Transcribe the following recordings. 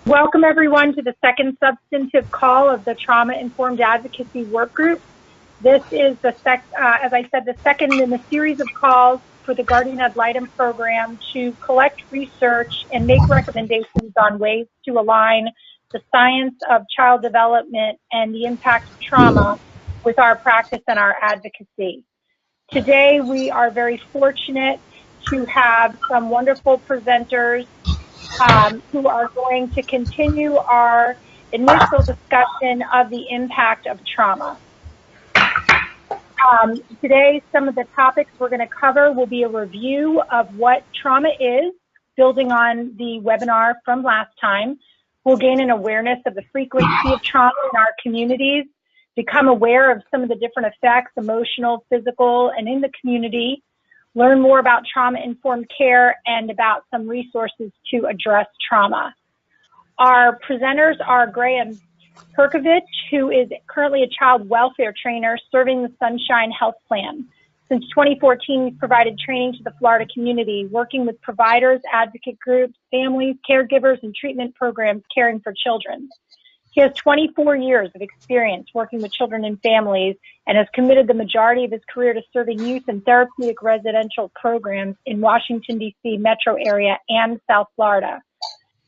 Welcome everyone to the second substantive call of the Trauma-Informed Advocacy Work Group. This is the second in the series of calls for the Guardian Ad Litem program to collect research and make recommendations on ways to align the science of child development and the impact of trauma with our practice and our advocacy. Today we are very fortunate to have some wonderful presenters who are going to continue our initial discussion of the impact of trauma. Today, some of the topics we're going to cover will be a review of what trauma is, building on the webinar from last time. We'll gain an awareness of the frequency of trauma in our communities, become aware of some of the different effects, emotional, physical, and in the community, learn more about trauma-informed care and about some resources to address trauma. Our presenters are Graham Petkovich, who is currently a child welfare trainer serving the Sunshine Health Plan. Since 2014, he's provided training to the Florida community, working with providers, advocate groups, families, caregivers, and treatment programs caring for children. He has 24 years of experience working with children and families and has committed the majority of his career to serving youth in therapeutic residential programs in Washington, D.C. metro area and South Florida.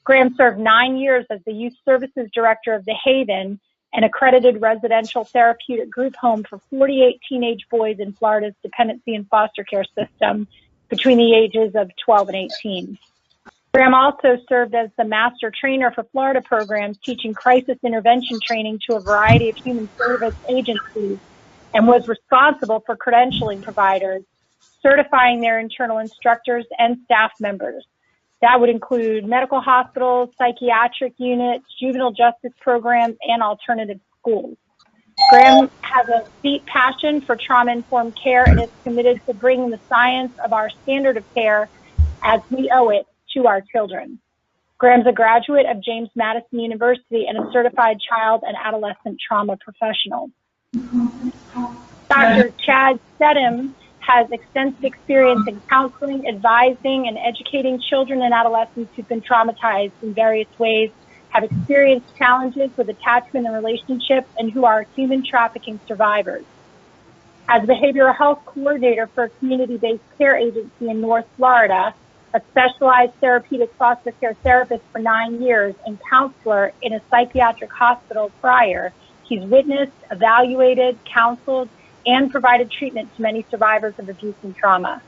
Graham served 9 years as the Youth Services Director of The Haven, an accredited residential therapeutic group home for 48 teenage boys in Florida's dependency and foster care system between the ages of 12 and 18. Graham also served as the master trainer for Florida programs, teaching crisis intervention training to a variety of human service agencies, and was responsible for credentialing providers, certifying their internal instructors and staff members. That would include medical hospitals, psychiatric units, juvenile justice programs, and alternative schools. Graham has a deep passion for trauma-informed care and is committed to bringing the science of our standard of care as we owe it to our children. Graham's a graduate of James Madison University and a certified child and adolescent trauma professional. Dr. Chad Sedam has extensive experience in counseling, advising, and educating children and adolescents who've been traumatized in various ways, have experienced challenges with attachment and relationships, and who are human trafficking survivors. As behavioral health coordinator for a community-based care agency in North Florida, a specialized therapeutic foster care therapist for 9 years, and counselor in a psychiatric hospital prior, he's witnessed, evaluated, counseled, and provided treatment to many survivors of abuse and trauma.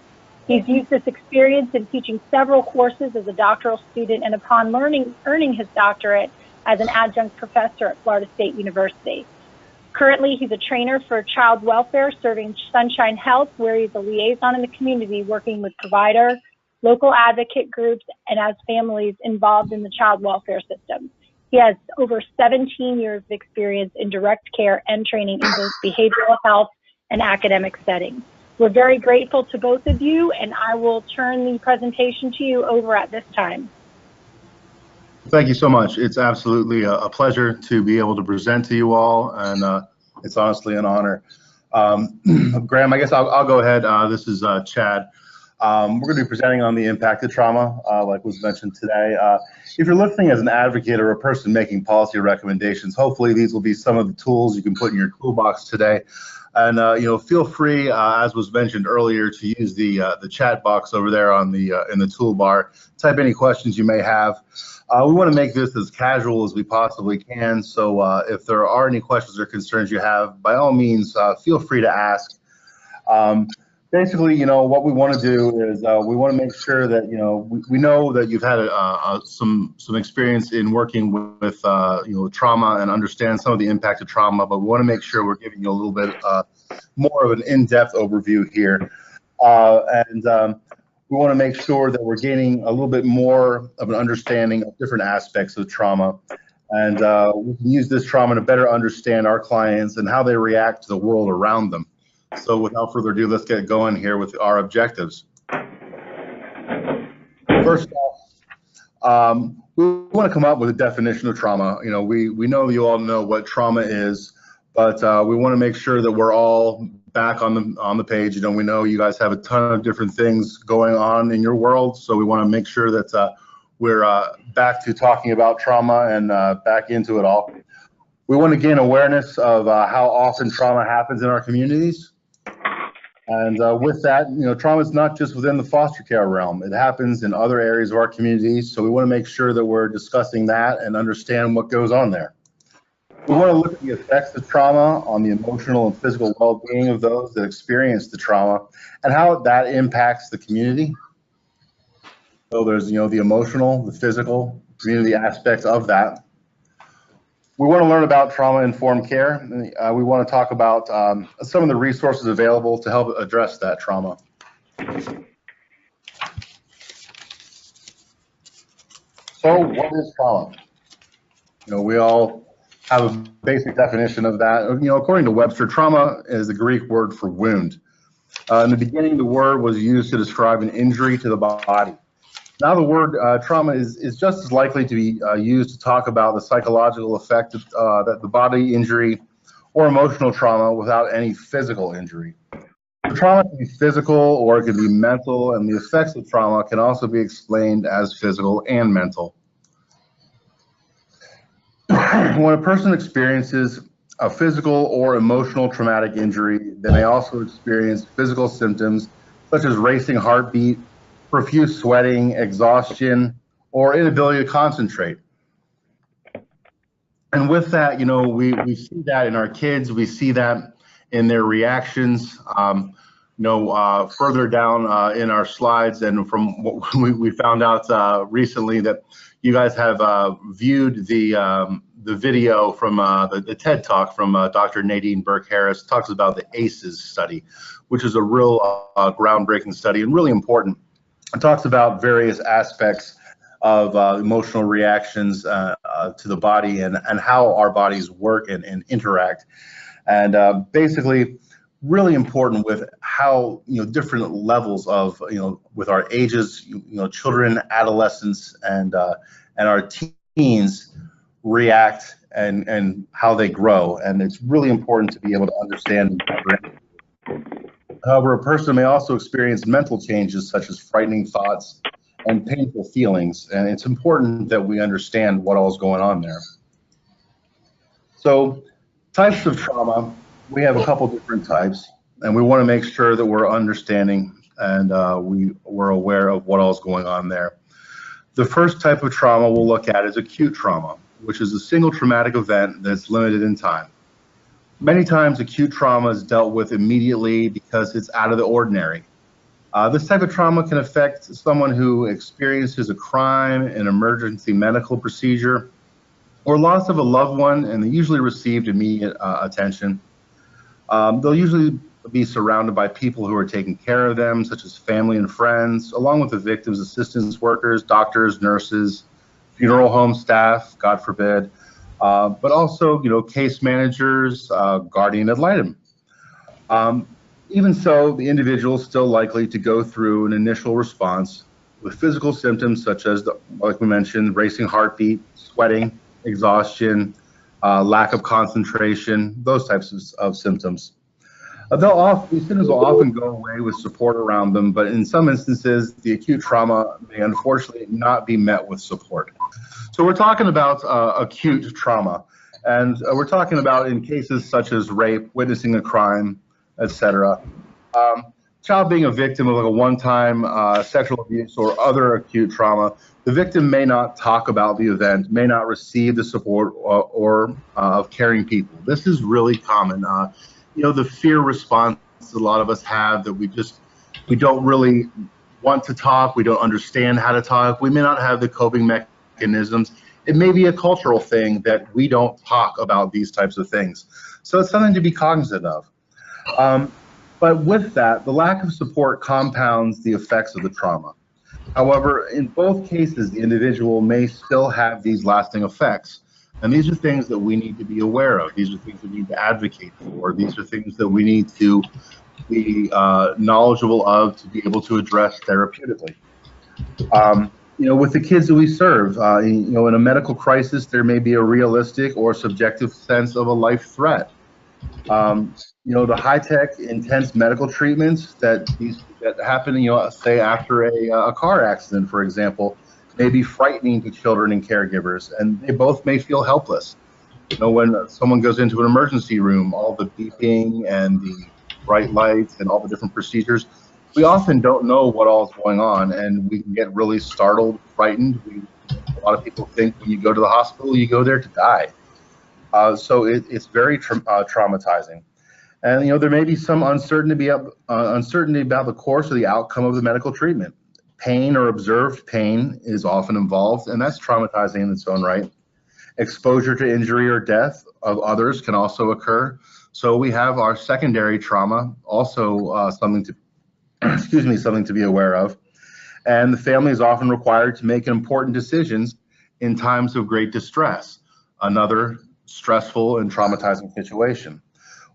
He's used this experience in teaching several courses as a doctoral student and upon earning his doctorate as an adjunct professor at Florida State University. Currently, he's a trainer for child welfare serving Sunshine Health, where he's a liaison in the community working with provider, local advocate groups, and as families involved in the child welfare system. He has over 17 years of experience in direct care and training in both behavioral health and academic settings. We're very grateful to both of you, and I will turn the presentation to you over at this time. Thank you so much. It's absolutely a pleasure to be able to present to you all, and it's honestly an honor. Graham, I guess I'll go ahead. This is Chad. We're going to be presenting on the impact of trauma, like was mentioned today. If you're listening as an advocate or a person making policy recommendations, hopefully these will be some of the tools you can put in your toolbox today. And feel free, as was mentioned earlier, to use the chat box over there on the in the toolbar. Type any questions you may have. We want to make this as casual as we possibly can. So if there are any questions or concerns you have, by all means, feel free to ask. Basically, what we want to do is we want to make sure that, we know that you've had some experience in working with trauma and understand some of the impact of trauma, but we want to make sure we're giving you a little bit more of an in-depth overview here. We want to make sure that we're gaining a little bit more of an understanding of different aspects of trauma. And we can use this trauma to better understand our clients and how they react to the world around them. So without further ado, let's get going here with our objectives. First off, we want to come up with a definition of trauma. We know you all know what trauma is, but we want to make sure that we're all back on the page. We know you guys have a ton of different things going on in your world, so we want to make sure that we're back to talking about trauma and back into it all. We want to gain awareness of how often trauma happens in our communities. And with that, trauma is not just within the foster care realm. It happens in other areas of our communities. So we want to make sure that we're discussing that and understand what goes on there. We want to look at the effects of trauma on the emotional and physical well-being of those that experience the trauma and how that impacts the community. So there's, the emotional, the physical, community aspects of that. We want to learn about trauma-informed care. We want to talk about some of the resources available to help address that trauma. So what is trauma? We all have a basic definition of that. According to Webster, trauma is the Greek word for wound. In the beginning, the word was used to describe an injury to the body. Now the word trauma is just as likely to be used to talk about the psychological effect that the body injury or emotional trauma without any physical injury. Trauma can be physical or it can be mental, and the effects of trauma can also be explained as physical and mental. When a person experiences a physical or emotional traumatic injury, they may also experience physical symptoms such as racing heartbeat, profuse sweating, exhaustion, or inability to concentrate. And with that, we see that in our kids, we see that in their reactions. Further down in our slides, and from what we found out recently, that you guys have viewed the video from the TED Talk from Dr. Nadine Burke-Harris. Talks about the ACEs study, which is a real groundbreaking study and really important. It talks about various aspects of emotional reactions to the body and how our bodies work and interact. And basically, really important with how different levels of with our ages, children, adolescents, and our teens react and how they grow. And it's really important to be able to understand. However, a person may also experience mental changes such as frightening thoughts and painful feelings, and it's important that we understand what all is going on there. So, types of trauma, we have a couple different types, and we want to make sure that we're understanding and we're aware of what all is going on there. The first type of trauma we'll look at is acute trauma, which is a single traumatic event that's limited in time. Many times acute trauma is dealt with immediately because it's out of the ordinary. This type of trauma can affect someone who experiences a crime, an emergency medical procedure, or loss of a loved one, and they usually received immediate attention. They'll usually be surrounded by people who are taking care of them, such as family and friends, along with the victim's assistance workers, doctors, nurses, funeral home staff, God forbid, but also, case managers, guardian ad litem. Even so, the individual is still likely to go through an initial response with physical symptoms such as, like we mentioned, racing heartbeat, sweating, exhaustion, lack of concentration, those types of symptoms. These symptoms will often go away with support around them, but in some instances, the acute trauma may unfortunately not be met with support. So we're talking about acute trauma, and we're talking about in cases such as rape, witnessing a crime, etc. Child being a victim of a one-time sexual abuse or other acute trauma, the victim may not talk about the event, may not receive the support or of caring people. This is really common. The fear response a lot of us have, that we don't really want to talk, we don't understand how to talk, we may not have the coping mechanisms. It may be a cultural thing that we don't talk about these types of things. So it's something to be cognizant of. But with that, the lack of support compounds the effects of the trauma. However, in both cases, the individual may still have these lasting effects. And these are things that we need to be aware of. These are things we need to advocate for. These are things that we need to be knowledgeable of to be able to address therapeutically. With the kids that we serve, in a medical crisis, there may be a realistic or subjective sense of a life threat. The high-tech, intense medical treatments that happen, say after a car accident, for example, may be frightening to children and caregivers, and they both may feel helpless. When someone goes into an emergency room, all the beeping and the bright lights and all the different procedures, we often don't know what all is going on, and we can get really startled, frightened. A lot of people think when you go to the hospital, you go there to die. So it's very traumatizing. And there may be some uncertainty about the course or the outcome of the medical treatment. Pain or observed pain is often involved, and that's traumatizing in its own right. Exposure to injury or death of others can also occur. So we have our secondary trauma, also something to be aware of. And the family is often required to make important decisions in times of great distress, another stressful and traumatizing situation.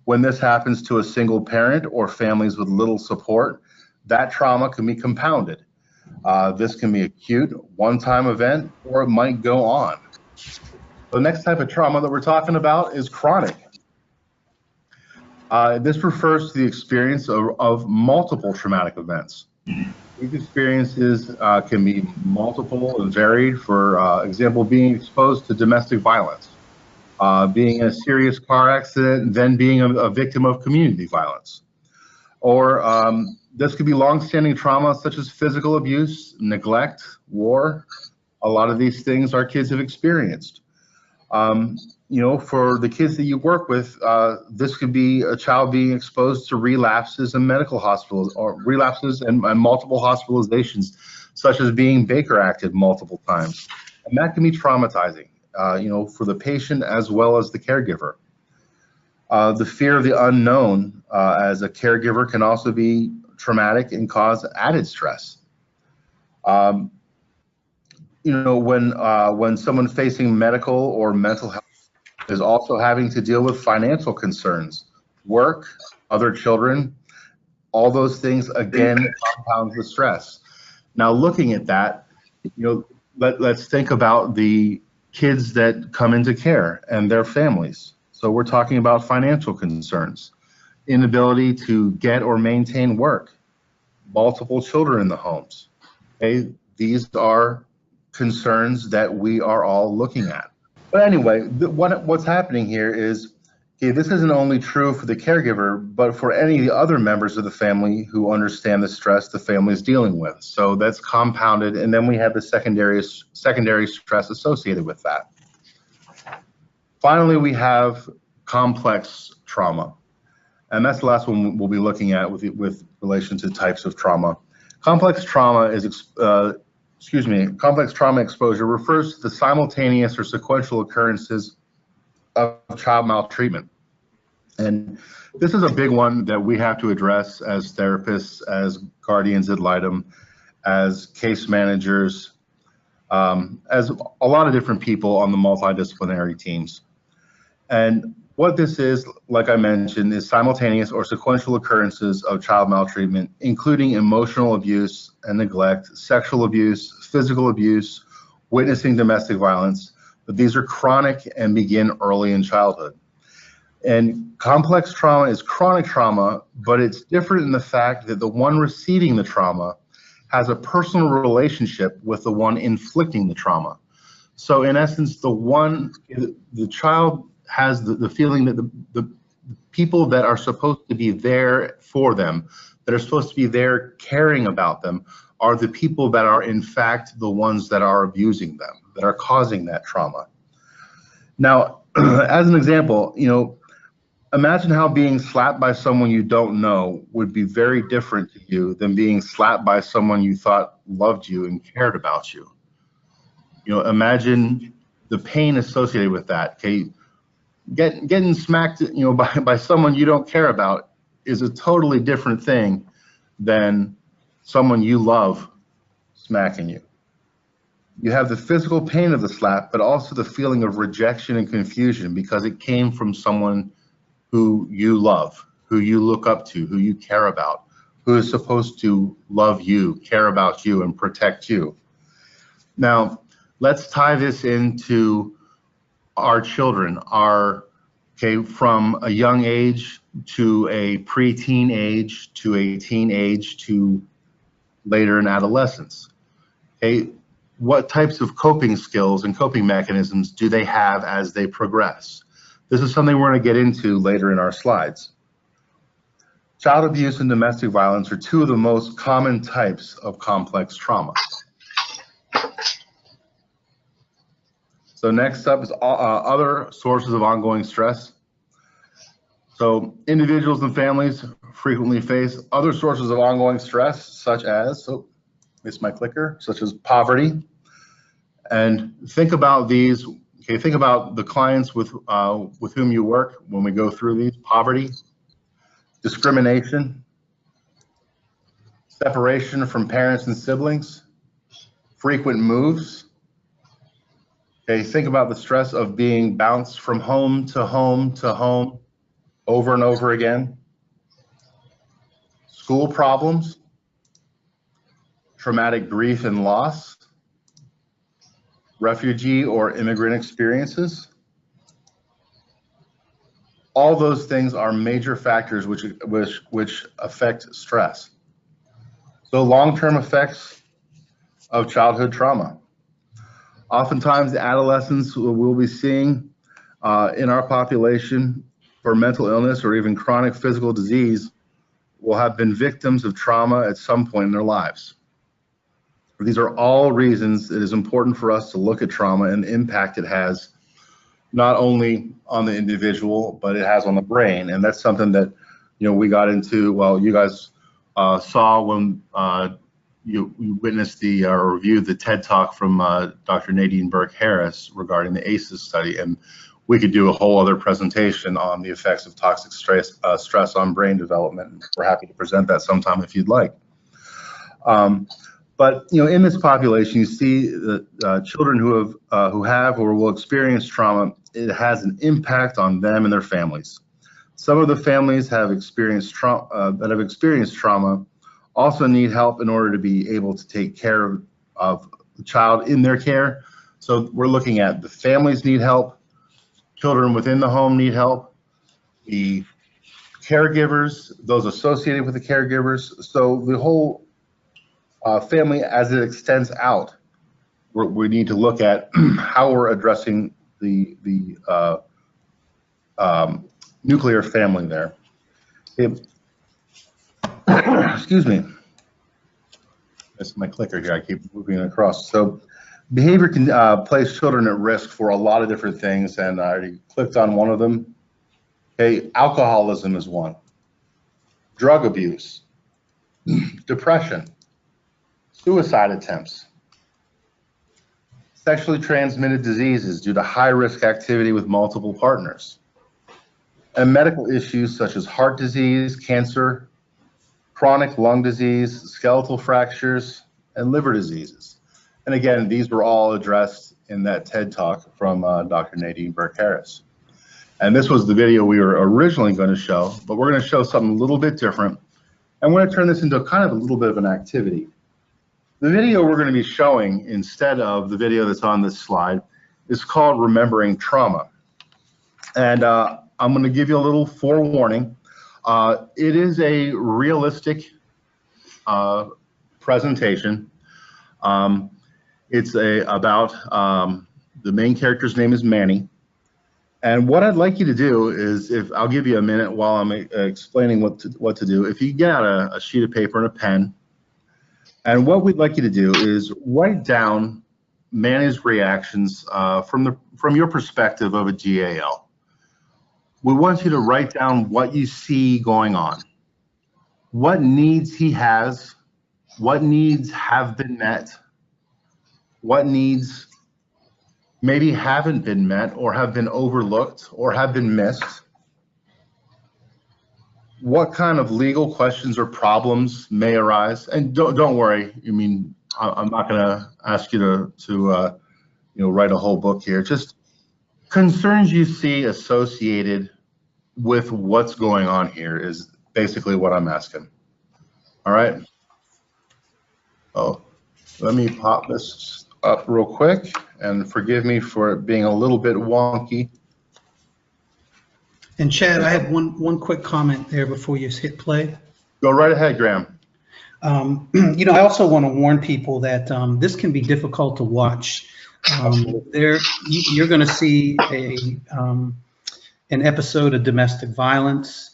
When this happens to a single parent or families with little support, that trauma can be compounded. This can be acute, one-time event, or it might go on. The next type of trauma that we're talking about is chronic. This refers to the experience of multiple traumatic events. These experiences can be multiple and varied. For example, being exposed to domestic violence, being in a serious car accident, then being a victim of community violence. Or this could be long-standing trauma such as physical abuse, neglect, war. A lot of these things our kids have experienced. For the kids that you work with, this could be a child being exposed to relapses in medical hospitals, or relapses and multiple hospitalizations, such as being Baker acted multiple times. And that can be traumatizing, for the patient as well as the caregiver. The fear of the unknown as a caregiver can also be traumatic and cause added stress. When someone facing medical or mental health is also having to deal with financial concerns, work, other children, all those things, again, compounds the stress. Now, looking at that, let's think about the kids that come into care and their families. So we're talking about financial concerns, inability to get or maintain work, multiple children in the homes. Okay? These are concerns that we are all looking at. But anyway, what's happening here is, this isn't only true for the caregiver, but for any of the other members of the family who understand the stress the family is dealing with. So that's compounded, and then we have the secondary stress associated with that. Finally, we have complex trauma, and that's the last one we'll be looking at with relation to types of trauma. Complex trauma complex trauma exposure refers to the simultaneous or sequential occurrences of child maltreatment. And this is a big one that we have to address as therapists, as guardians ad litem, as case managers, as a lot of different people on the multidisciplinary teams. And what this is, like I mentioned, is simultaneous or sequential occurrences of child maltreatment, including emotional abuse and neglect, sexual abuse, physical abuse, witnessing domestic violence. But these are chronic and begin early in childhood. And complex trauma is chronic trauma, but it's different in the fact that the one receiving the trauma has a personal relationship with the one inflicting the trauma. So in essence, the child has the feeling that the people that are supposed to be there for them, that are supposed to be there caring about them, are the people that are in fact the ones that are abusing them, that are causing that trauma. Now, as an example, imagine how being slapped by someone you don't know would be very different to you than being slapped by someone you thought loved you and cared about you. Imagine the pain associated with that. Okay, getting smacked, by someone you don't care about is a totally different thing than someone you love smacking you. You have the physical pain of the slap, but also the feeling of rejection and confusion because it came from someone who you love, who you look up to, who you care about, who is supposed to love you, care about you, and protect you. Now, let's tie this into our children, from a young age to a preteen age to a teen age to later in adolescence. Okay, what types of coping skills and coping mechanisms do they have as they progress? This is something we're going to get into later in our slides. Child abuse and domestic violence are two of the most common types of complex trauma. So next up is other sources of ongoing stress. So individuals and families frequently face other sources of ongoing stress, such as, oh, missed my clicker, such as poverty. And think about these, okay, think about the clients with whom you work when we go through these: poverty, discrimination, separation from parents and siblings, frequent moves. Okay, think about the stress of being bounced from home to home to home over and over again. School problems, traumatic grief and loss, refugee or immigrant experiences. All those things are major factors which affect stress. So long-term effects of childhood trauma. Oftentimes, adolescents we'll be seeing in our population for mental illness or even chronic physical disease will have been victims of trauma at some point in their lives. These are all reasons it is important for us to look at trauma and the impact it has not only on the individual, but it has on the brain. And that's something that, we got into, well, you guys saw when you witnessed the or reviewed the TED Talk from Dr. Nadine Burke-Harris regarding the ACEs study. And we could do a whole other presentation on the effects of toxic stress on brain development. We're happy to present that sometime if you'd like. But in this population, you see that children who have or will experience trauma, it has an impact on them and their families. Some of the families have experienced trauma also need help in order to be able to take care of the child in their care. So we're looking at the families need help, children within the home need help, the caregivers, those associated with the caregivers. So the whole family, as it extends out, we need to look at how we're addressing the nuclear family there. Excuse me. That's my clicker here. I keep moving it across. So behavior can place children at risk for a lot of different things, and I already clicked on one of them. Okay, alcoholism is one. Drug abuse, depression, suicide attempts, sexually transmitted diseases due to high-risk activity with multiple partners, and medical issues such as heart disease, cancer, chronic lung disease, skeletal fractures, and liver diseases. And again, these were all addressed in that TED Talk from Dr. Nadine Burke-Harris. And this was the video we were originally going to show, but we're going to show something a little bit different. And we're going to turn this into kind of a little bit of an activity. The video we're going to be showing instead of the video that's on this slide is called Remembering Trauma. And I'm going to give you a little forewarning. It is a realistic presentation. It's about the main character's name is Manny. And what I'd like you to do is, if I'll give you a minute while I'm explaining what to do, if you get out a sheet of paper and a pen, and what we'd like you to do is write down Manny's reactions from your perspective of a GAL. We want you to write down what you see going on, what needs he has, what needs have been met, what needs maybe haven't been met or have been overlooked or have been missed. What kind of legal questions or problems may arise? And don't worry. I mean, I'm not going to ask you to write a whole book here. Just concerns you see associated with what's going on here is basically what I'm asking. All right. Oh, let me pop this up real quick, and forgive me for it being a little bit wonky. And Chad, I have one quick comment there before you hit play. Go right ahead, Graham. I also want to warn people that this can be difficult to watch. You're going to see an episode of domestic violence.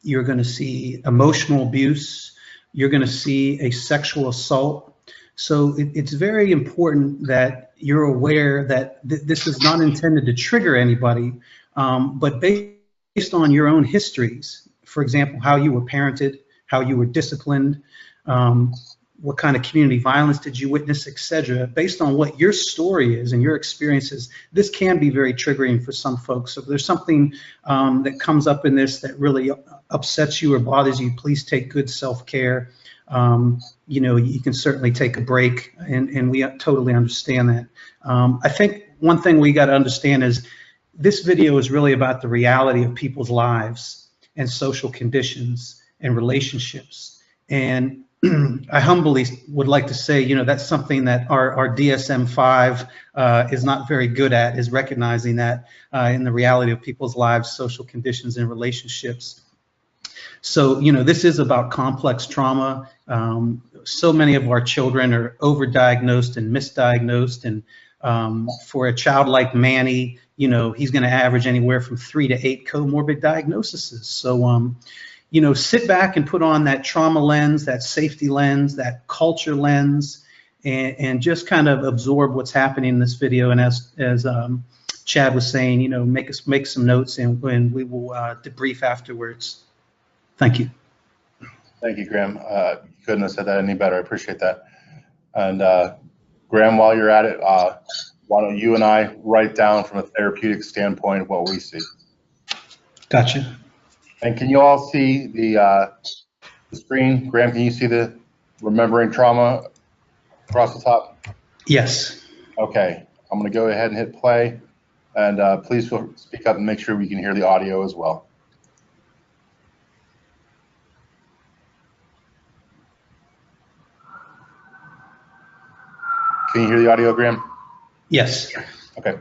You're going to see emotional abuse. You're going to see a sexual assault. So it's very important that you're aware that this is not intended to trigger anybody, but based on your own histories. For example, how you were parented, how you were disciplined, what kind of community violence did you witness, etc. Based on what your story is and your experiences, this can be very triggering for some folks. So if there's something that comes up in this that really upsets you or bothers you, please take good self-care. You can certainly take a break, and we totally understand that. I think one thing we got to understand is this video is really about the reality of people's lives and social conditions and relationships. And I humbly would like to say, that's something that our DSM-5 is not very good at, is recognizing that in the reality of people's lives, social conditions, and relationships. So, this is about complex trauma. So many of our children are overdiagnosed and misdiagnosed. And for a child like Manny, he's going to average anywhere from 3 to 8 comorbid diagnoses. So, sit back and put on that trauma lens, that safety lens, that culture lens, and just kind of absorb what's happening in this video. And as Chad was saying, make some notes, and we will debrief afterwards. Thank you. Thank you, Graham. You couldn't have said that any better. I appreciate that. And Graham, while you're at it, why don't you and I write down from a therapeutic standpoint what we see? Gotcha. And can you all see the screen? Graham, can you see the remembering trauma across the top? Yes. Okay, I'm going to go ahead and hit play. And please speak up and make sure we can hear the audio as well. Can you hear the audio, Graham? Yes. Okay.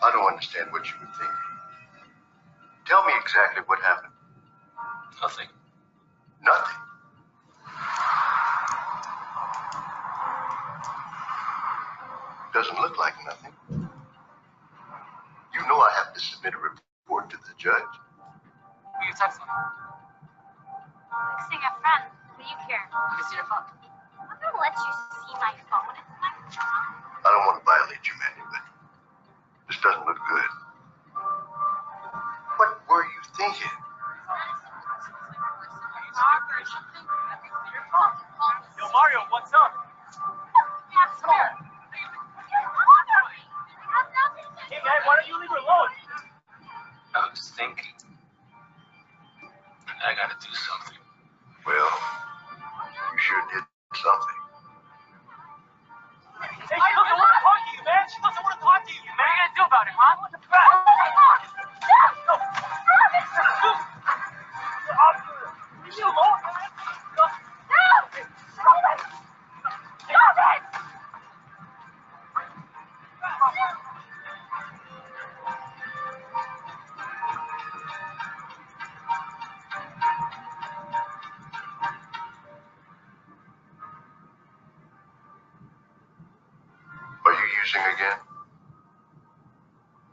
I don't understand what you were thinking. Tell me exactly what happened. Nothing. Nothing? Doesn't look like nothing. You know I have to submit a report to the judge. Will you text them? Texting a friend. What do you care? Let me see your phone. I'm gonna let you see my phone. It's my phone. I don't want to violate you, Manny, but this doesn't look good. What were you thinking? Yo, Mario, what's up? Come here. Hey, man, why don't you leave her alone? I was thinking. I gotta do something. Well, you sure did something. Hey, she doesn't want to talk to you, man. She doesn't want to talk to you, man. What are you gonna do about it, huh? What the fuck? Leave me alone, man. Are you using again?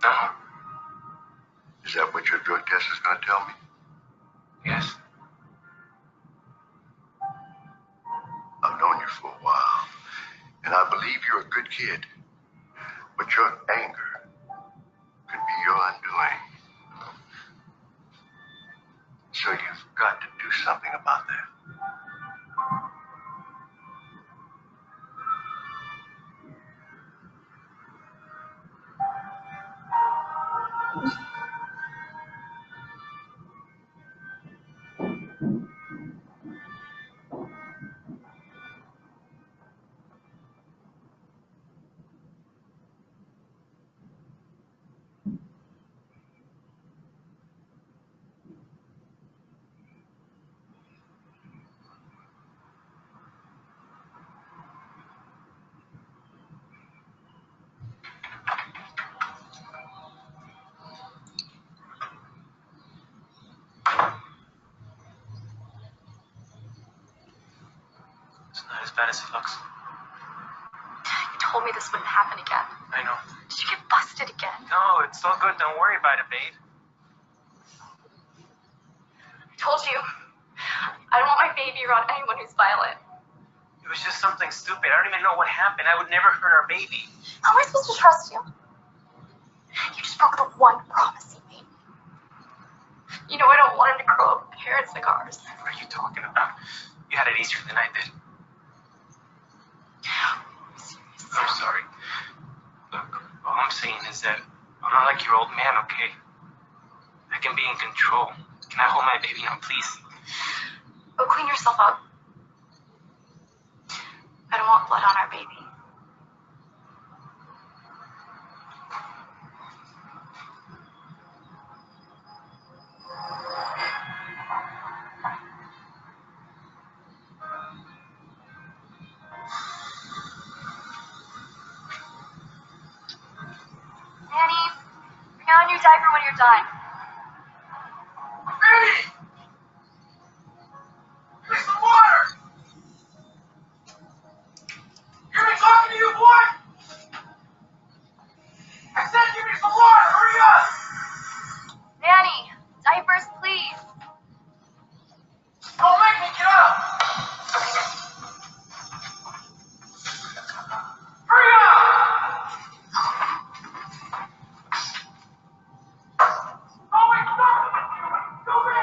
No. Is that what your drug test is going to tell me? Yes. I've known you for a while, and I believe you're a good kid. But your anger could be your undoing. So you've got to do something about that. As bad as it looks. You told me this wouldn't happen again. I know. Did you get busted again? No, it's all good. Don't worry about it, babe. I told you. I don't want my baby around anyone who's violent. It was just something stupid. I don't even know what happened. I would never hurt our baby. How am I supposed to trust you? You just broke the one promise you made. You know I don't want him to grow up with parents like ours. What are you talking about? You had it easier than I did. I'm sorry. Look, all I'm saying is that I'm not like your old man, okay? I can be in control. Can I hold my baby now, please? Go clean yourself up. I don't want blood on our baby. Annie, bring out a new diaper when you're done. Annie! Give me some water! Hear me talking to you, boy? I said give me some water! Hurry up! Annie, diapers, please. Don't make me get up! Hurry up! Oh, wait, stop! Go in!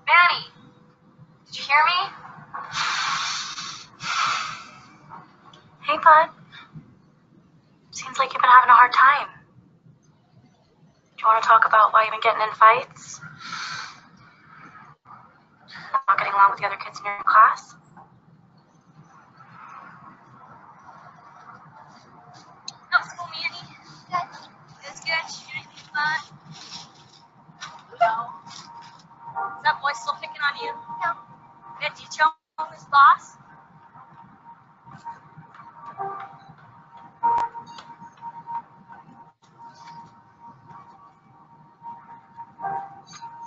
Manny, did you hear me? Hey, bud. Seems like you've been having a hard time. Do you want to talk about why you've been getting in fights? Not getting along with the other kids in your class? How's school, Manny? Good. It's good. Did you do anything fun? No. Is that boy still picking on you? No. Did you tell him his boss?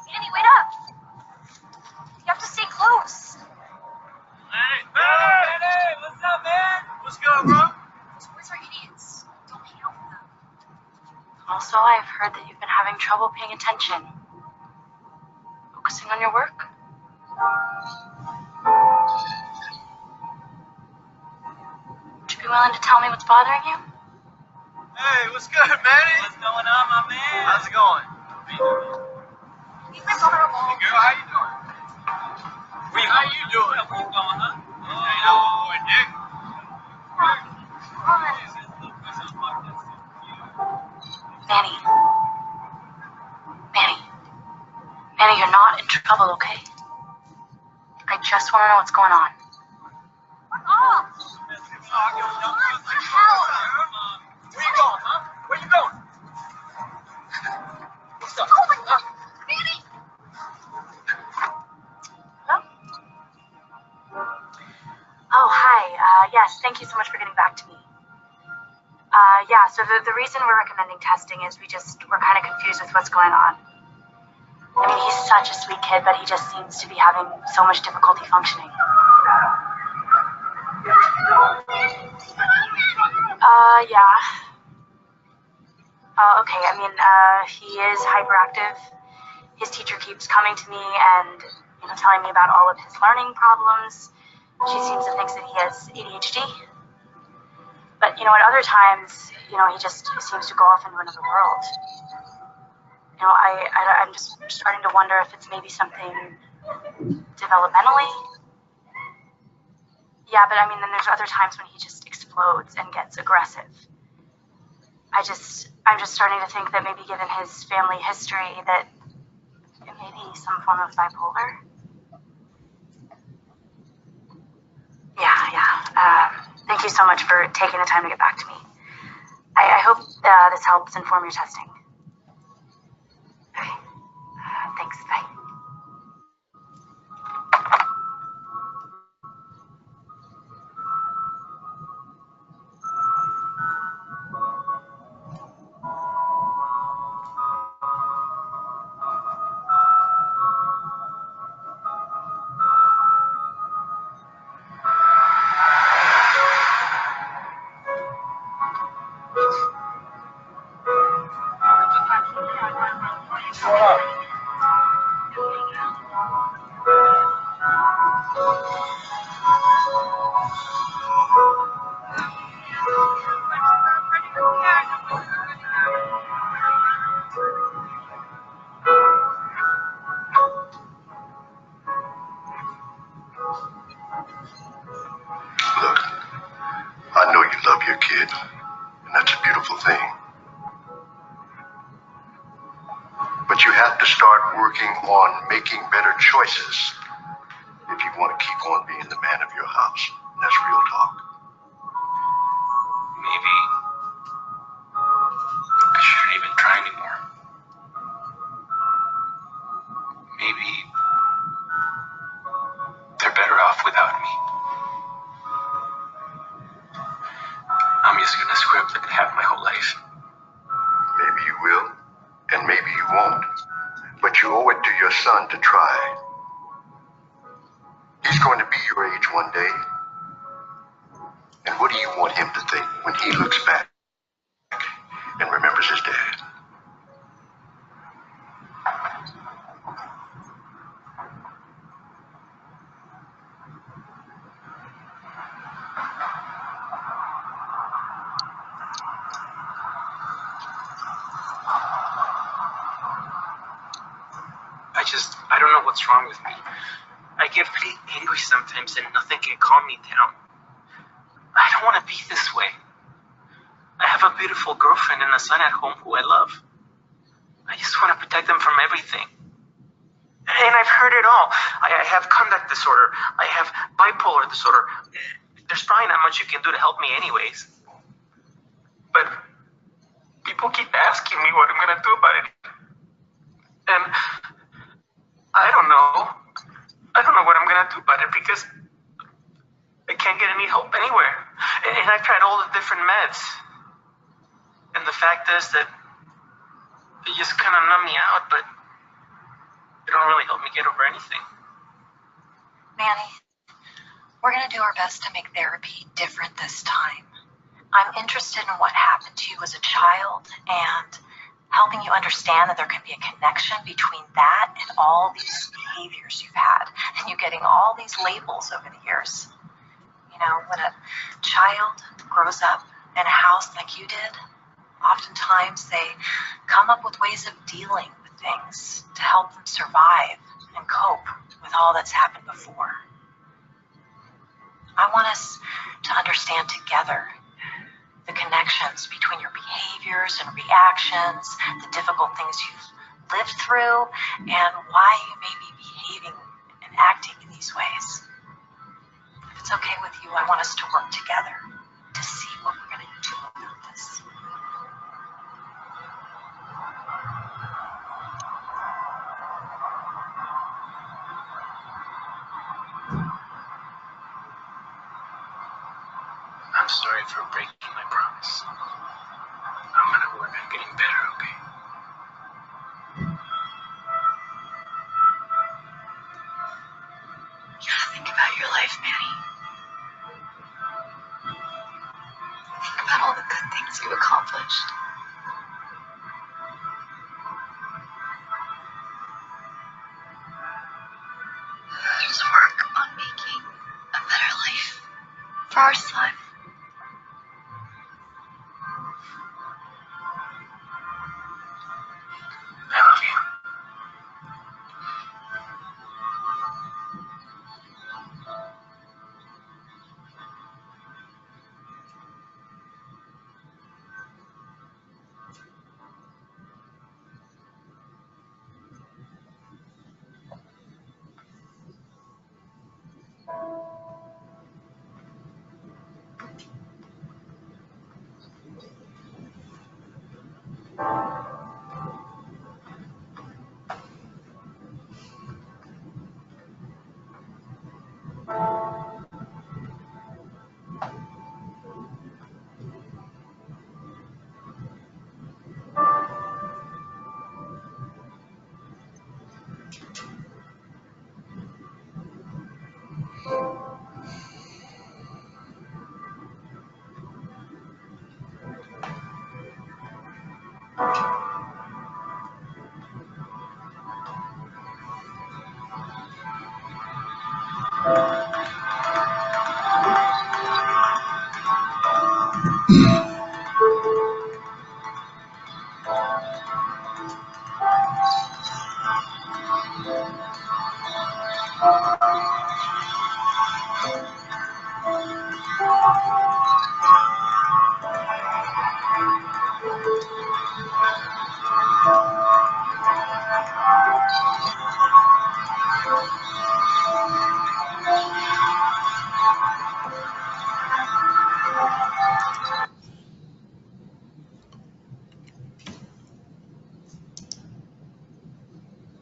Manny, wait up! You have to stay close. Hey, what's up, man? What's good, bro? Those boys are idiots. Don't hang out with them. Also, I've heard that you've been having trouble paying attention. Focusing on your work? Would you be willing to tell me what's bothering you? Hey, what's good, Manny? What's going on, my man? How's it going? Leave my brother alone. Girl, how you doing? How you doing? Where you going, huh? Hey, no, boy, Nick. Manny. Manny, you're not in trouble, okay? I just want to know what's going on. Oh! Where you going, huh? Where you going? What's up? Oh my God! Manny! Hello? Oh, hi. Yes, thank you so much for getting back to me. Yeah, so the reason we're recommending testing is we're kind of confused with what's going on. I mean, he's such a sweet kid, but he just seems to be having so much difficulty functioning. Yeah. Okay, I mean, he is hyperactive. His teacher keeps coming to me and, telling me about all of his learning problems. She seems to think that he has ADHD. But, at other times, he just seems to go off into another world. I'm just starting to wonder if it's maybe something developmentally. Yeah, but I mean, then there's other times when he just explodes and gets aggressive. I'm just starting to think that maybe given his family history that it may be some form of bipolar. Yeah. Thank you so much for taking the time to get back to me. I hope this helps inform your testing. Okay. Thanks. Bye. Look, I know you love your kid, and that's a beautiful thing. But you have to start working on making better choices if you want to keep on being the man of your house. That's real talk. Maybe I shouldn't even try anymore. Maybe they're better off without me. I'm just gonna screw up like I have my whole life. Maybe you will, and maybe you won't. But you owe it to your son to try. He's going to be your age one day. And what do you want him to think when he looks back and remembers his dad? I don't know what's wrong with me. I get pretty angry sometimes and nothing can calm me down. I don't want to be this way. I have a beautiful girlfriend and a son at home who I love. I just want to protect them from everything. And I've heard it all. I have conduct disorder. I have bipolar disorder. There's probably not much you can do to help me anyways. But people keep asking me what I'm going to do about it. And I don't know. I don't know what I'm going to do about it because I can't get any help anywhere. And I've tried all the different meds. And the fact is that they just kind of numb me out, but they don't really help me get over anything. Manny, we're going to do our best to make therapy different this time. I'm interested in what happened to you as a child and helping you understand that there can be a connection between that and all these behaviors you've had and you getting all these labels over the years. When a child grows up in a house like you did, oftentimes they come up with ways of dealing with things to help them survive and cope with all that's happened before. I want us to understand together the connections between your behaviors and reactions, the difficult things you've lived through, and why you may be behaving and acting in these ways. If it's okay with you, I want us to work together to see what we're going to do about this. I'm sorry for breaking my promise. I'm going to work on getting better, okay? You gotta think about your life, Manny. Think about all the good things you've accomplished. our son. I love you.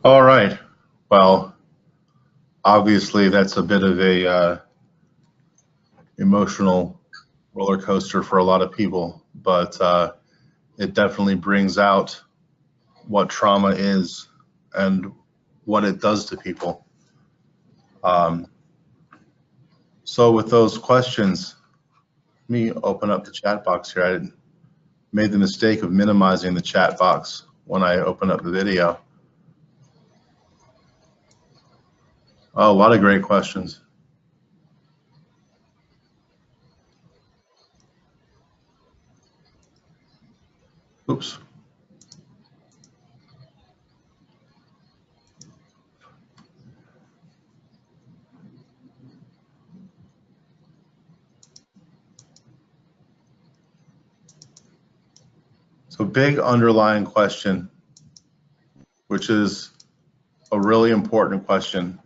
All right. Well, obviously that's a bit of a emotional roller coaster for a lot of people, but it definitely brings out what trauma is and what it does to people. So with those questions, let me open up the chat box here. I made the mistake of minimizing the chat box when I opened up the video. Oh, a lot of great questions. Oops. So big underlying question, which is a really important question,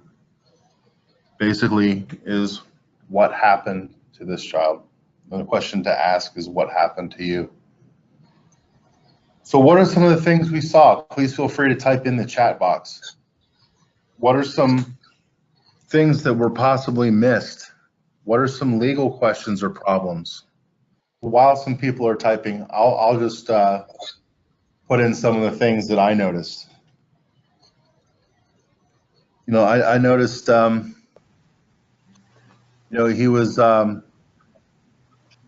basically is what happened to this child? And the question to ask is what happened to you? So what are some of the things we saw? Please feel free to type in the chat box. What are some things that were possibly missed? What are some legal questions or problems? While some people are typing, I'll just put in some of the things that I noticed. You know, I noticed, you know, he was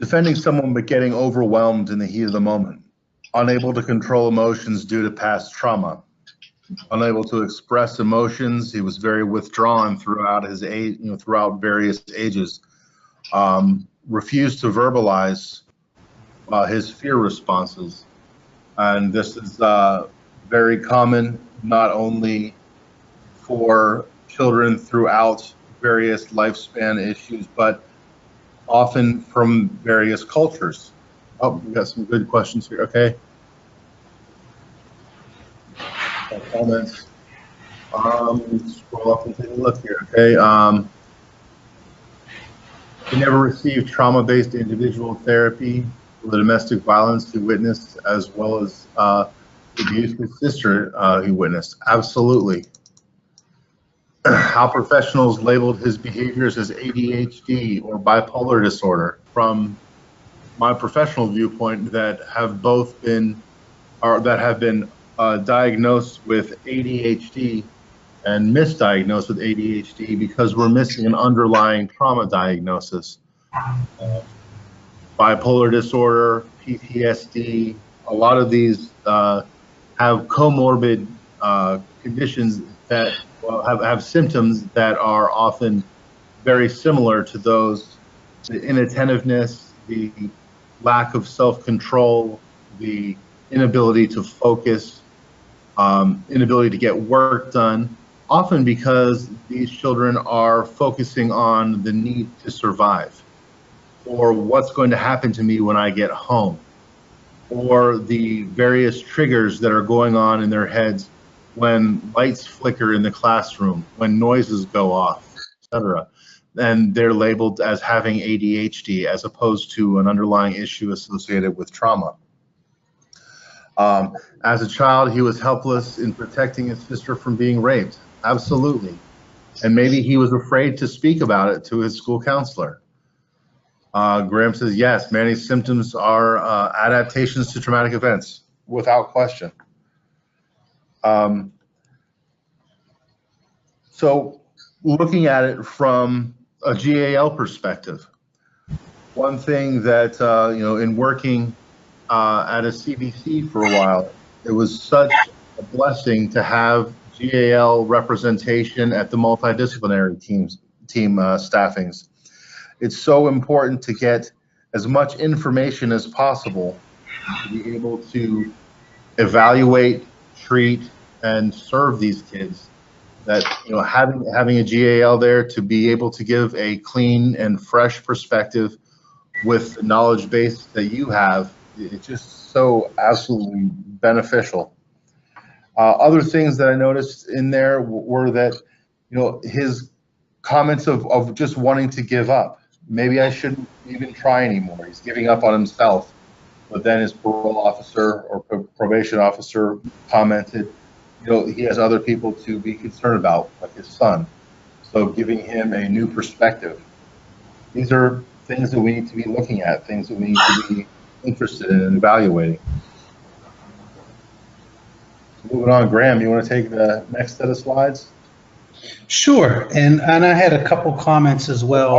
defending someone but getting overwhelmed in the heat of the moment, unable to control emotions due to past trauma, unable to express emotions. He was very withdrawn throughout his age, you know, throughout various ages. Refused to verbalize his fear responses, and this is very common not only for children throughout various lifespan issues, but often from various cultures. Oh, we got some good questions here. Okay. Comments. Scroll up and take a look here. Okay. He never received trauma-based individual therapy for the domestic violence he witnessed, as well as the abuse of his sister he witnessed. Absolutely. How professionals labeled his behaviors as ADHD or bipolar disorder. From my professional viewpoint, that have both been, or that have been diagnosed with ADHD and misdiagnosed with ADHD because we're missing an underlying trauma diagnosis. Bipolar disorder, PTSD, a lot of these have comorbid conditions that have symptoms that are often very similar to those the inattentiveness, the lack of self-control, the inability to focus, inability to get work done, often because these children are focusing on the need to survive, or what's going to happen to me when I get home, or the various triggers that are going on in their heads when lights flicker in the classroom, when noises go off, etc. And they're labeled as having ADHD as opposed to an underlying issue associated with trauma. As a child, he was helpless in protecting his sister from being raped. Absolutely. And maybe he was afraid to speak about it to his school counselor. Graham says, yes, Manny's symptoms are adaptations to traumatic events, without question. So looking at it from a GAL perspective, one thing that, in working at a CBC for a while, it was such a blessing to have GAL representation at the multidisciplinary team staffings. It's so important to get as much information as possible to be able to evaluate, treat, and serve these kids. That having a GAL there to be able to give a clean and fresh perspective with the knowledge base that you have, it's just so absolutely beneficial. Other things that I noticed in there were that, his comments of just wanting to give up. Maybe I shouldn't even try anymore. He's giving up on himself. But then his parole officer or probation officer commented, he has other people to be concerned about, like his son. So giving him a new perspective. These are things that we need to be looking at, things that we need to be interested in and evaluating. Moving on, Graham, you want to take the next set of slides? Sure, and I had a couple comments as well.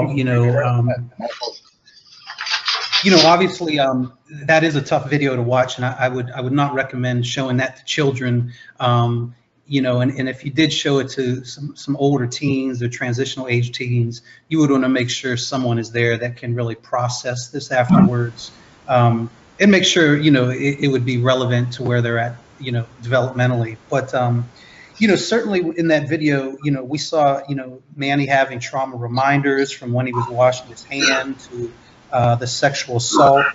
Obviously, that is a tough video to watch, and I would not recommend showing that to children. And if you did show it to some older teens or transitional age teens, you would want to make sure someone is there that can really process this afterwards, and make sure it would be relevant to where they're at, developmentally. But certainly in that video, we saw Manny having trauma reminders from when he was washing his hand to the sexual assault.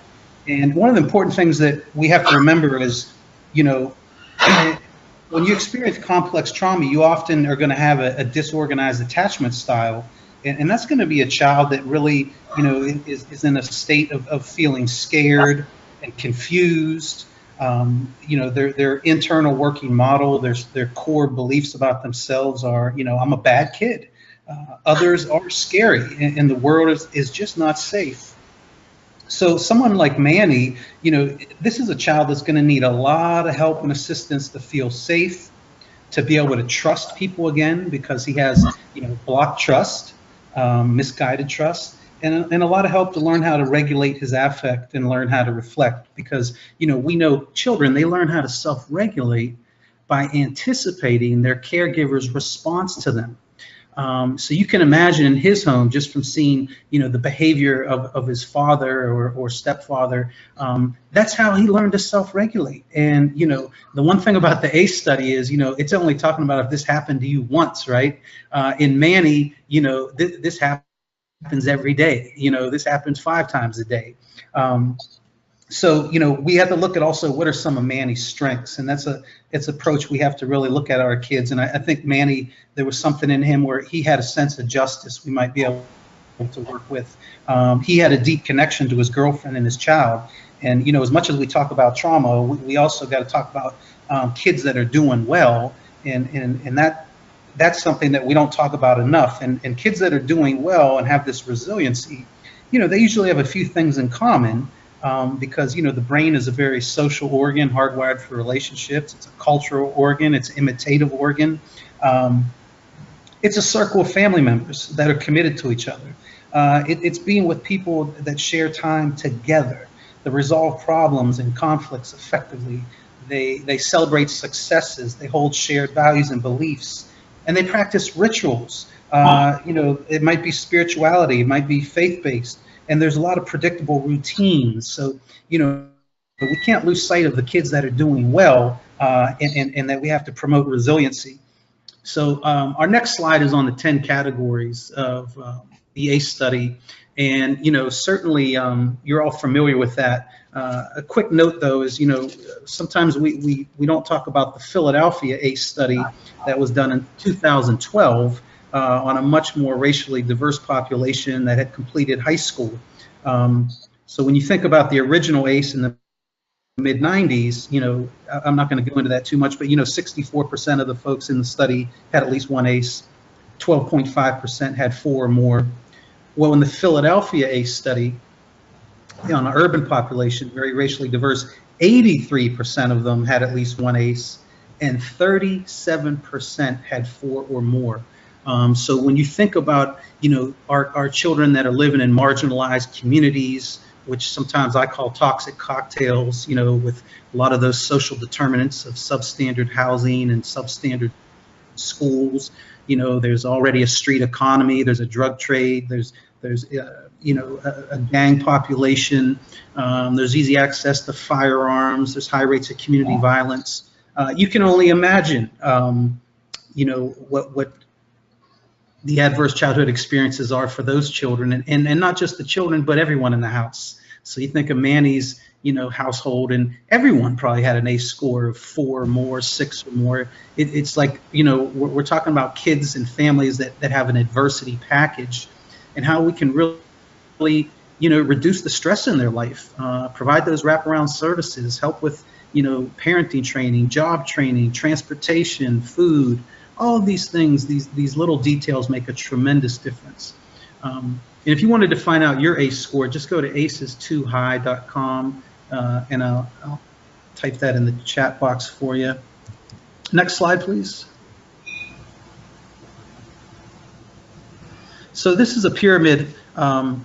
And one of the important things that we have to remember is, when you experience complex trauma, you often are going to have a disorganized attachment style. And that's going to be a child that really, is in a state of feeling scared and confused. Their internal working model, their core beliefs about themselves are, I'm a bad kid. Others are scary, and the world is just not safe. So someone like Manny, this is a child that's going to need a lot of help and assistance to feel safe, to be able to trust people again, because he has, blocked trust, misguided trust, and a lot of help to learn how to regulate his affect and learn how to reflect, because, we know children, they learn how to self-regulate by anticipating their caregiver's response to them. So you can imagine in his home, just from seeing, the behavior of his father or stepfather, that's how he learned to self-regulate. And, the one thing about the ACE study is, it's only talking about if this happened to you once, right? In Manny, this happens every day. This happens 5 times a day. So, we have to look at also what are some of Manny's strengths, and it's an approach we have to really look at our kids. And I think Manny, there was something in him where he had a sense of justice we might be able to work with. He had a deep connection to his girlfriend and his child. And, as much as we talk about trauma, we also got to talk about kids that are doing well, and that's something that we don't talk about enough. And kids that are doing well and have this resiliency, they usually have a few things in common. Because, the brain is a very social organ, hardwired for relationships. It's a cultural organ. It's an imitative organ. It's a circle of family members that are committed to each other. It's being with people that share time together, that resolve problems and conflicts effectively. They celebrate successes. They hold shared values and beliefs. And they practice rituals. It might be spirituality. It might be faith-based. and there's a lot of predictable routines. So, we can't lose sight of the kids that are doing well, and that we have to promote resiliency. So our next slide is on the 10 categories of the ACE study. And, certainly you're all familiar with that. A quick note, though, is, sometimes we don't talk about the Philadelphia ACE study that was done in 2012 on a much more racially diverse population that had completed high school. So when you think about the original ACE in the mid-90s, I'm not going to go into that too much, but 64% of the folks in the study had at least one ACE, 12.5% had 4 or more. Well, in the Philadelphia ACE study, on an urban population, very racially diverse, 83% of them had at least one ACE, and 37% had 4 or more. So when you think about, our children that are living in marginalized communities, which sometimes I call toxic cocktails, with a lot of those social determinants of substandard housing and substandard schools. There's already a street economy, there's a drug trade, there's a gang population, there's easy access to firearms, there's high rates of community violence. You can only imagine, what the adverse childhood experiences are for those children, and not just the children, but everyone in the house. So you think of Manny's, household, and everyone probably had an ACE score of 4 or more, 6 or more. It's like, we're talking about kids and families that have an adversity package, and how we can really, reduce the stress in their life, provide those wraparound services, help with, parenting training, job training, transportation, food. All of these things, these little details make a tremendous difference. And if you wanted to find out your ACE score, just go to acestoohigh.com, and I'll type that in the chat box for you. Next slide, please. So this is a pyramid that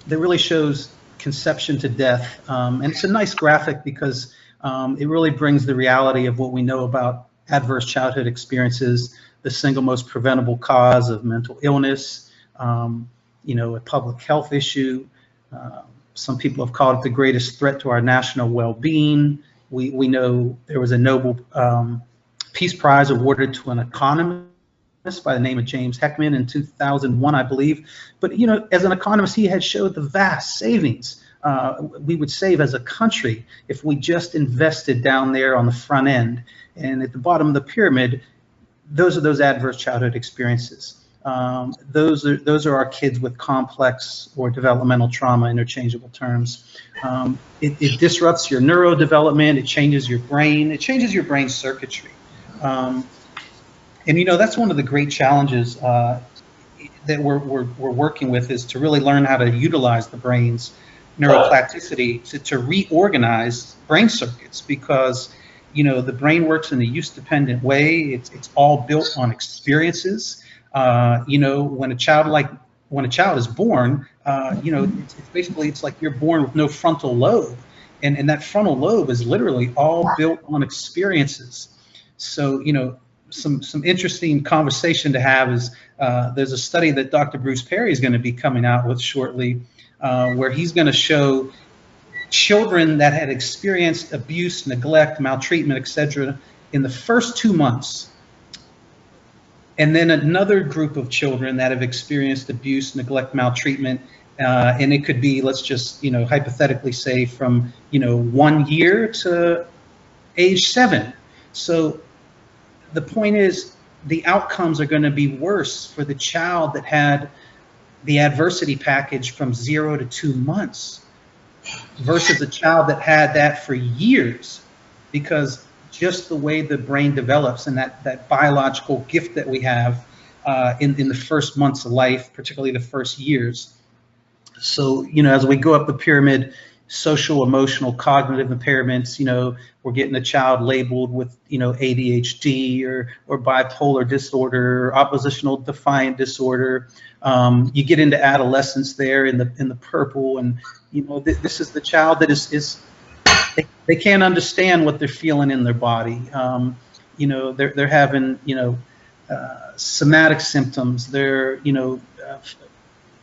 really shows conception to death, and it's a nice graphic because it really brings the reality of what we know about adverse childhood experiences, the single most preventable cause of mental illness, a public health issue. Some people have called it the greatest threat to our national well-being. We know there was a Nobel Peace Prize awarded to an economist by the name of James Heckman in 2001, I believe. But, as an economist, he had showed the vast savings we would save as a country if we just invested down there on the front end. And at the bottom of the pyramid, those are those adverse childhood experiences. Those are our kids with complex or developmental trauma, interchangeable terms. It disrupts your neurodevelopment, it changes your brain, it changes your brain circuitry. And that's one of the great challenges that we're working with, is to really learn how to utilize the brain's neuroplasticity to reorganize brain circuits, because the brain works in a use-dependent way. It's all built on experiences. When a child is born, it's like you're born with no frontal lobe, and that frontal lobe is literally all built on experiences. So some interesting conversation to have is there's a study that Dr. Bruce Perry is going to be coming out with shortly, where he's going to show children that had experienced abuse, neglect, maltreatment, etc. in the first 2 months, and then another group of children that have experienced abuse, neglect, maltreatment, and it could be, let's just hypothetically say, from 1 year to age 7. So the point is, the outcomes are going to be worse for the child that had the adversity package from 0 to 2 months versus a child that had that for years, because just the way the brain develops and that biological gift that we have in the first months of life, particularly the first years. So, as we go up the pyramid, social, emotional, cognitive impairments, we're getting a child labeled with, ADHD or bipolar disorder, or oppositional defiant disorder. You get into adolescence there in the purple, and this is the child that is they can't understand what they're feeling in their body. They're having somatic symptoms. They're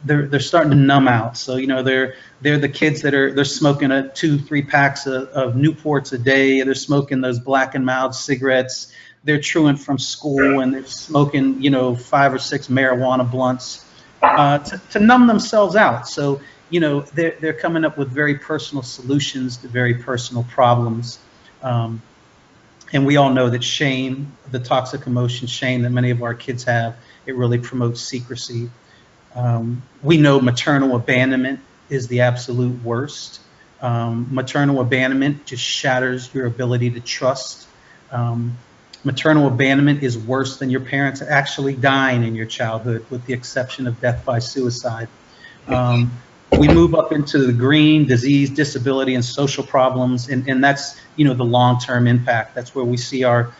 they're starting to numb out. So they're the kids that they're smoking 2-3 packs of Newports a day. They're smoking those Black and Mild cigarettes. They're truant from school, and they're smoking 5 or 6 marijuana blunts to numb themselves out. So they're coming up with very personal solutions to very personal problems. And we all know that shame, the toxic emotion shame that many of our kids have, it really promotes secrecy. We know maternal abandonment is the absolute worst. Maternal abandonment just shatters your ability to trust. Maternal abandonment is worse than your parents actually dying in your childhood, with the exception of death by suicide. We move up into the green: disease, disability, and social problems, and that's the long-term impact. That's where we see our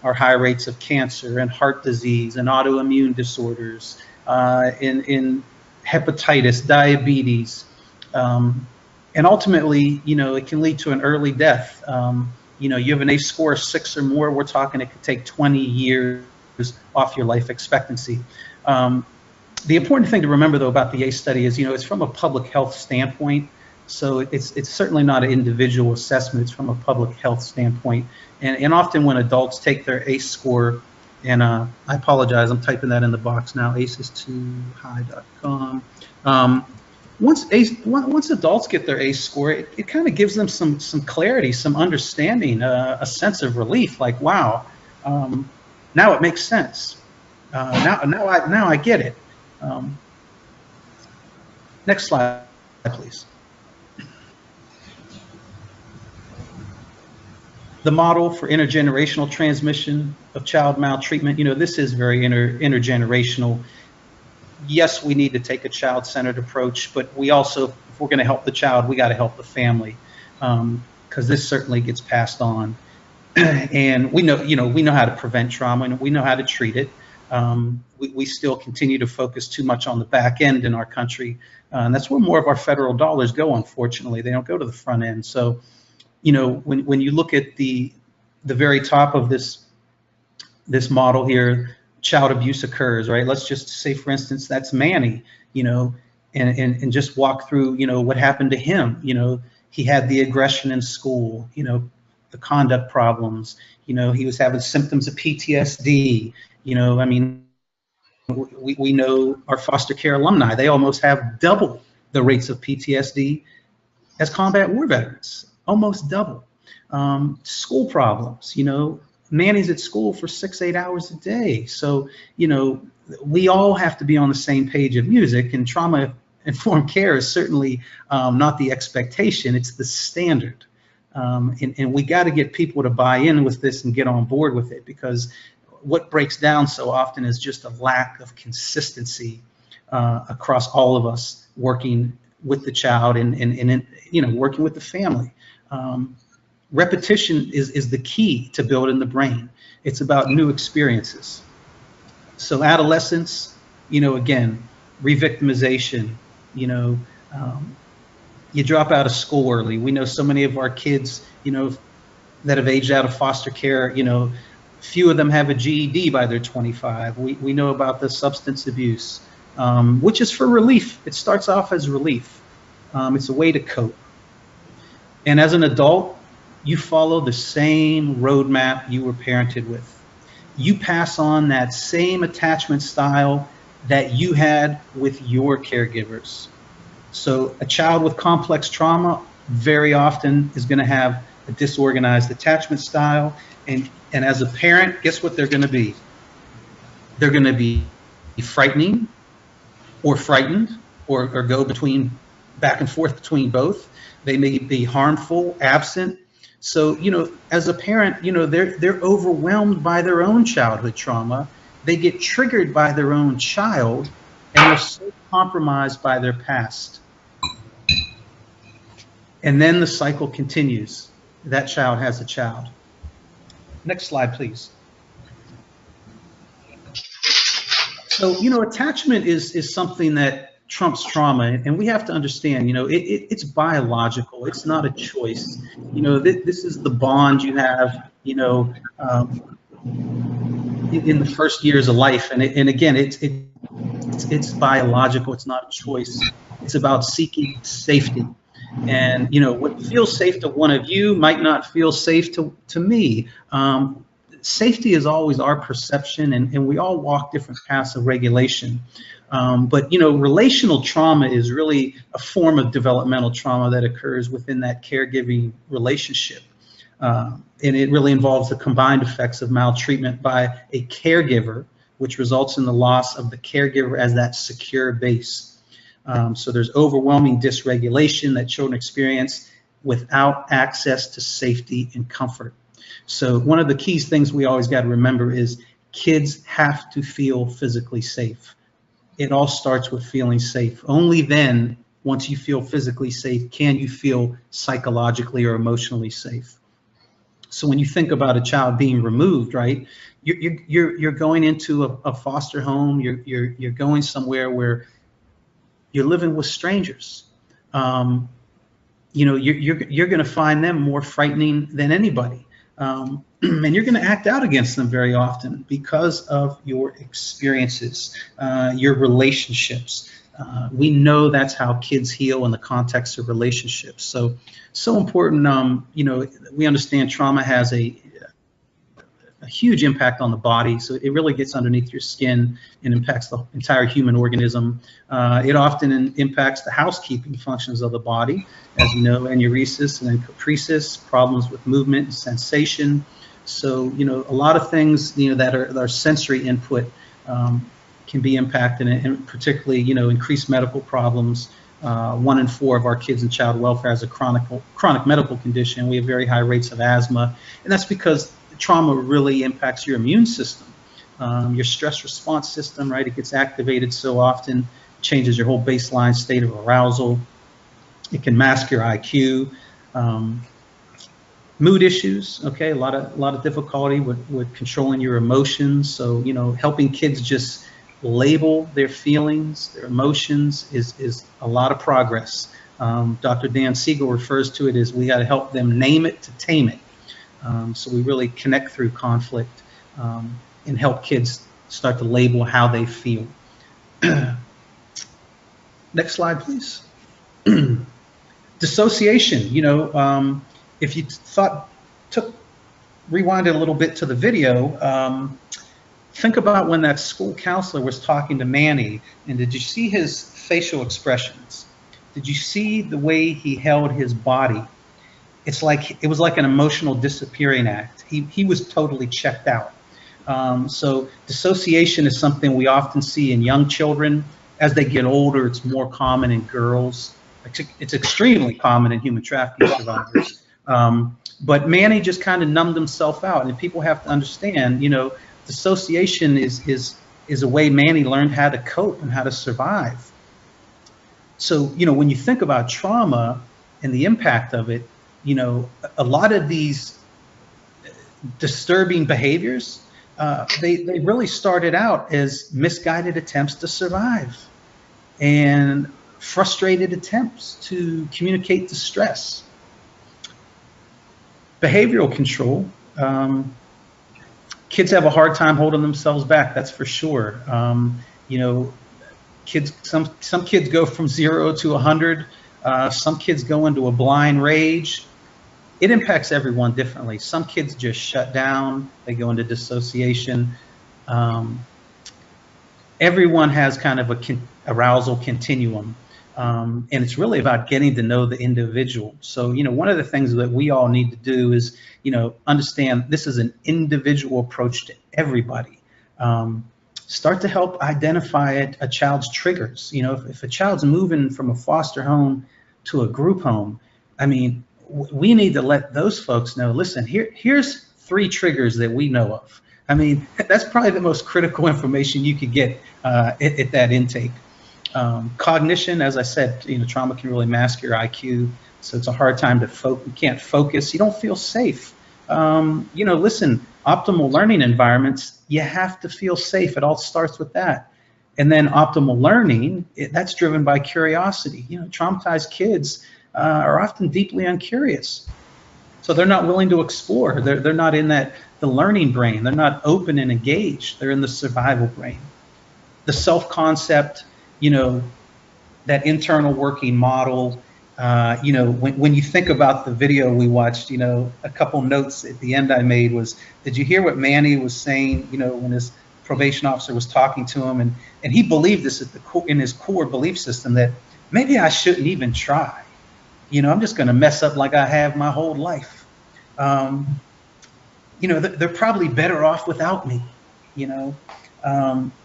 high rates of cancer and heart disease and autoimmune disorders, in hepatitis, diabetes, and ultimately, it can lead to an early death. You have an ACE score of 6 or more, we're talking it could take 20 years off your life expectancy. The important thing to remember, though, about the ACE study is, it's from a public health standpoint. So it's certainly not an individual assessment. It's from a public health standpoint. And often when adults take their ACE score, and I apologize, I'm typing that in the box now, aceistoohigh.com. Once adults get their ACE score, it kind of gives them some clarity, some understanding, a sense of relief, like, wow, now it makes sense. Now I get it. Next slide, please. The model for intergenerational transmission of child maltreatment, this is very intergenerational. Yes, we need to take a child-centered approach, but we also, if we're going to help the child, we got to help the family, because this certainly gets passed on. And we know how to prevent trauma, and we know how to treat it. We still continue to focus too much on the back end in our country, and that's where more of our federal dollars go. Unfortunately, they don't go to the front end. So, when you look at the very top of this model here, child abuse occurs, right? Let's just say, for instance, that's Manny, and just walk through, what happened to him. He had the aggression in school, the conduct problems, he was having symptoms of PTSD. I mean, we know our foster care alumni, they almost have double the rates of PTSD as combat war veterans, almost double. School problems, Manny's at school for 6-8 hours a day. So, we all have to be on the same page of music, and trauma-informed care is certainly not the expectation, it's the standard. And we got to get people to buy in with this and get on board with it, because what breaks down so often is just a lack of consistency across all of us working with the child and working with the family. Repetition is the key to building the brain. It's about new experiences. So adolescence, again, re-victimization, you drop out of school early. We know so many of our kids, that have aged out of foster care, few of them have a GED by their 25. We know about the substance abuse, which is for relief. It starts off as relief. It's a way to cope. And as an adult, you follow the same roadmap you were parented with. You pass on that same attachment style that you had with your caregivers. So a child with complex trauma very often is going to have a disorganized attachment style. And as a parent, guess what they're going to be? They're going to be frightening or frightened, or go back and forth between both. They may be harmful, absent. So, as a parent, they're overwhelmed by their own childhood trauma. They get triggered by their own child, and they're so compromised by their past. And then the cycle continues. That child has a child. Next slide, please. So, attachment is something that trumps trauma, and we have to understand, it's biological. It's not a choice. This is the bond you have, in the first years of life, and again, It's biological. It's not a choice. It's about seeking safety. And, you know, what feels safe to one of you might not feel safe to me. Safety is always our perception, and we all walk different paths of regulation. But, you know, relational trauma is really a form of developmental trauma that occurs within that caregiving relationship. And it really involves the combined effects of maltreatment by a caregiver, which results in the loss of the caregiver as that secure base. So there's overwhelming dysregulation that children experience without access to safety and comfort. So one of the key things we always got to remember is kids have to feel physically safe. It all starts with feeling safe. Only then, once you feel physically safe, can you feel psychologically or emotionally safe. So when you think about a child being removed, right, you're going into a foster home. You're going somewhere where you're living with strangers. You know, you're going to find them more frightening than anybody. And you're going to act out against them very often because of your experiences, your relationships. We know that's how kids heal in the context of relationships. So important. You know, we understand trauma has a huge impact on the body. So it really gets underneath your skin and impacts the entire human organism. It often impacts the housekeeping functions of the body, as you know, enuresis and then caprices, problems with movement and sensation. So, you know, a lot of things, you know, that are sensory input can be impacted, and particularly, you know, increased medical problems. 1 in 4 of our kids in child welfare has a chronic medical condition. We have very high rates of asthma, and that's because trauma really impacts your immune system, your stress response system, right? It gets activated so often, changes your whole baseline state of arousal. It can mask your IQ. Mood issues, okay, a lot of difficulty with controlling your emotions. So, you know, helping kids just label their feelings, their emotions is a lot of progress. Dr. Dan Siegel refers to it as we got to help them name it to tame it. So we really connect through conflict and help kids start to label how they feel. Next slide, please. Dissociation. You know, if you rewinded a little bit to the video, think about when that school counselor was talking to Manny, and did you see his facial expressions? Did you see the way he held his body? It was like an emotional disappearing act. He was totally checked out. So dissociation is something we often see in young children. As they get older, it's more common in girls. It's extremely common in human trafficking survivors. But Manny just kind of numbed himself out, and people have to understand, you know, dissociation is a way Manny learned how to cope and how to survive. So, you know, when you think about trauma and the impact of it, you know, a lot of these disturbing behaviors, they really started out as misguided attempts to survive and frustrated attempts to communicate distress. Behavioral control, kids have a hard time holding themselves back, that's for sure. You know, some kids go from 0 to 100. Some kids go into a blind rage. It impacts everyone differently. Some kids just shut down, they go into dissociation. Everyone has kind of a arousal continuum, and it's really about getting to know the individual. So, you know, one of the things that we all need to do is, you know, understand this is an individual approach to everybody. Start to help identify a child's triggers. You know, if a child's moving from a foster home to a group home, I mean, we need to let those folks know, listen, here's 3 triggers that we know of. I mean, that's probably the most critical information you could get at that intake. Cognition, as I said, you know, trauma can really mask your IQ, so it's a hard time to you can't focus, you don't feel safe. You know, listen, optimal learning environments, you have to feel safe. It all starts with that. And then optimal learning, that's driven by curiosity. You know, traumatized kids are often deeply uncurious. So they're not willing to explore. They're not in the learning brain. They're not open and engaged. They're in the survival brain. the self-concept, that internal working model. When you think about the video we watched, a couple notes at the end I made was, did you hear what Manny was saying, when his probation officer was talking to him, and he believed this at in his core belief system, that maybe I shouldn't even try. I'm just going to mess up like I have my whole life. They're probably better off without me.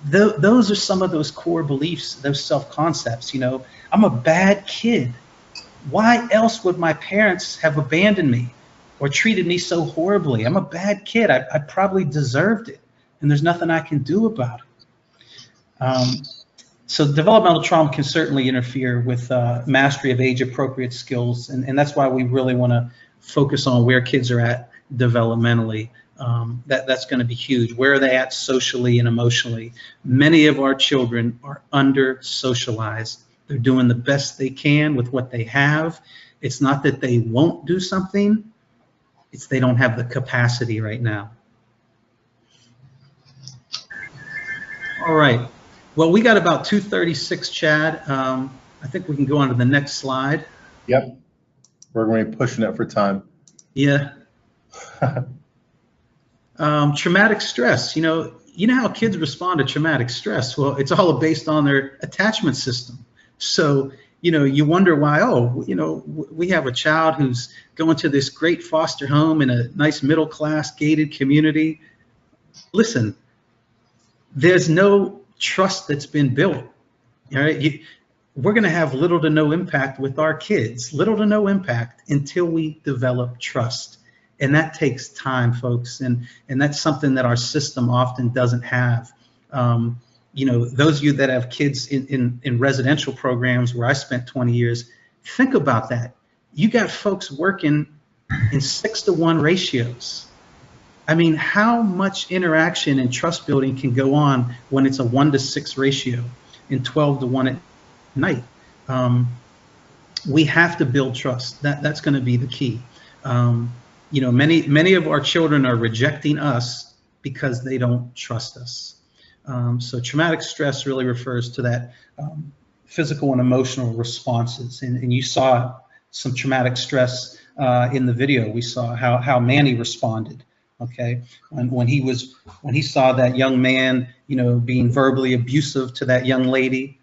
Those are some of those core beliefs, those self-concepts. I'm a bad kid. Why else would my parents have abandoned me or treated me so horribly? I'm a bad kid. I probably deserved it, and there's nothing I can do about it. So developmental trauma can certainly interfere with mastery of age-appropriate skills, and that's why we really want to focus on where kids are at developmentally. That's going to be huge. Where are they at socially and emotionally? Many of our children are under-socialized. They're doing the best they can with what they have. It's not that they won't do something, it's they don't have the capacity right now. All right. Well, we got about 2:36, Chad. I think we can go on to the next slide. Yep. We're going to be pushing it for time. Yeah. Traumatic stress. You know how kids respond to traumatic stress? Well, it's all based on their attachment system. So, you wonder why, we have a child who's going to this great foster home in a nice middle-class gated community. Listen, there's no trust that's been built. All right? We're going to have little to no impact with our kids, little to no impact until we develop trust. And that takes time, folks. And that's something that our system often doesn't have. Those of you that have kids in residential programs where I spent 20 years, think about that. You got folks working in 6-to-1 ratios. I mean, how much interaction and trust building can go on when it's a 1-to-6 ratio in 12-to-1 at night? We have to build trust. That's going to be the key. Many of our children are rejecting us because they don't trust us. So traumatic stress really refers to that physical and emotional responses. And you saw some traumatic stress in the video. We saw how Manny responded. Okay, when he saw that young man, being verbally abusive to that young lady,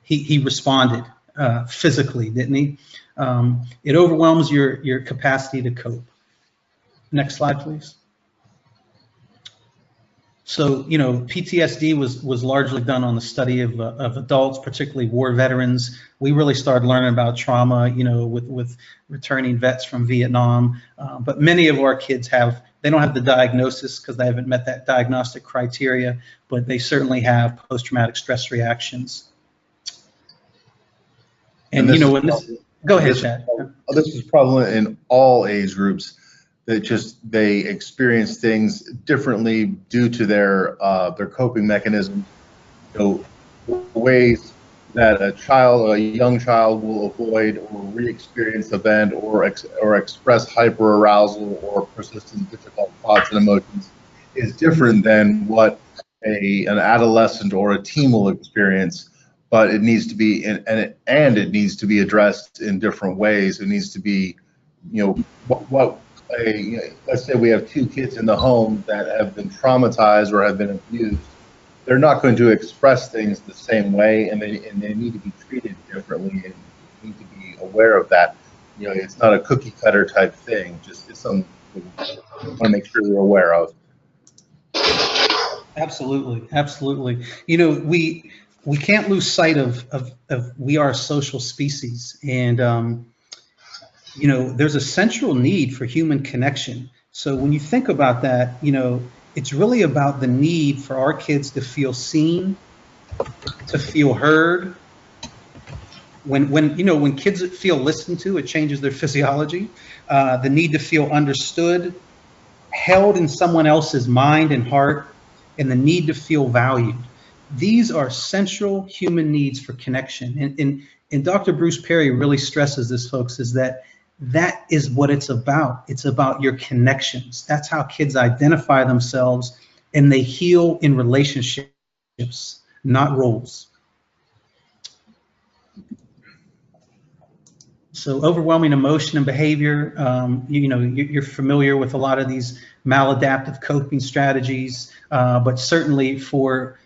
he responded physically, didn't he? It overwhelms your capacity to cope. Next slide, please. So, PTSD was largely done on the study of adults, particularly war veterans. We really started learning about trauma, with returning vets from Vietnam. But many of our kids they don't have the diagnosis because they haven't met that diagnostic criteria, but they certainly have post-traumatic stress reactions. And go ahead, Chad. This is prevalent in all age groups. They experience things differently due to their coping mechanisms. Ways that a young child will avoid or re-experience event or express hyperarousal or persistent difficult thoughts and emotions is different than what an adolescent or a teen will experience. But it needs to be it needs to be addressed in different ways. It needs to be, let's say we have 2 kids in the home that have been traumatized or have been abused. They're not going to express things the same way, and they need to be treated differently, and you need to be aware of that. It's not a cookie cutter type thing. It's something we want to make sure we're aware of. Absolutely, absolutely. We can't lose sight of we are a social species, and there's a central need for human connection. So when you think about that, it's really about the need for our kids to feel seen, to feel heard. When kids feel listened to, it changes their physiology. The need to feel understood, held in someone else's mind and heart, and the need to feel valued. These are central human needs for connection. And Dr. Bruce Perry really stresses this, folks, is that is what it's about. It's about your connections. That's how kids identify themselves, and they heal in relationships. not rules. So overwhelming emotion and behavior, you're familiar with a lot of these maladaptive coping strategies, but certainly for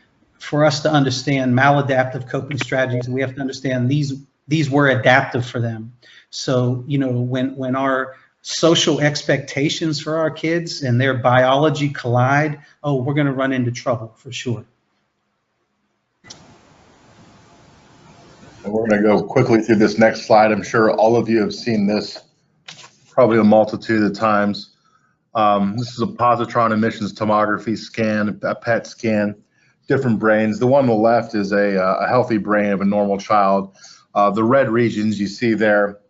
us to understand maladaptive coping strategies, we have to understand these were adaptive for them. So, when our social expectations for our kids and their biology collide, oh, we're going to run into trouble for sure. And we're going to go quickly through this next slide. I'm sure all of you have seen this probably a multitude of times. This is a positron emissions tomography scan, a PET scan, different brains. The one on the left is a healthy brain of a normal child. The red regions you see there,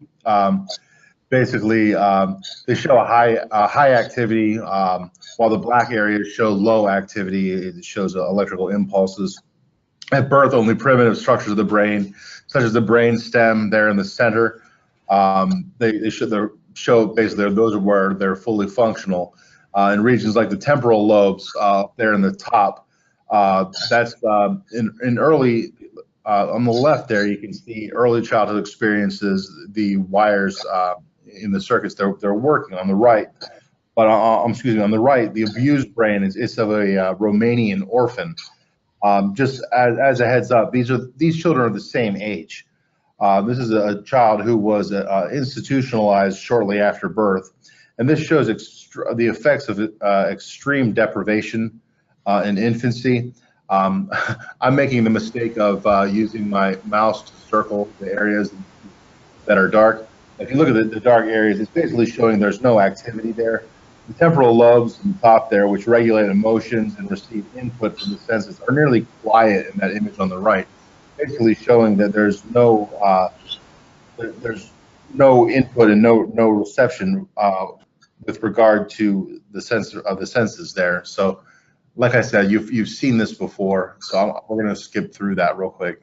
basically they show a high activity, while the black areas show low activity. It shows electrical impulses. At birth, only primitive structures of the brain, such as the brain stem there in the center, they show basically those are where they're fully functional. In regions like the temporal lobes there in the top, that's in early, on the left there, you can see early childhood experiences, the wires in the circuits they're working. On the right, but excuse me, on the right, the abused brain is of a Romanian orphan. Just as a heads up, these children are the same age. This is a child who was institutionalized shortly after birth, and this shows the effects of extreme deprivation in infancy. I'm making the mistake of using my mouse to circle the areas that are dark. If you look at the dark areas, it's basically showing there's no activity there. The temporal lobes on top there, which regulate emotions and receive input from the senses, are nearly quiet in that image on the right, basically showing that there's no input and no reception with regard to the sense of the senses there. So, like I said, you've seen this before, so we're going to skip through that real quick.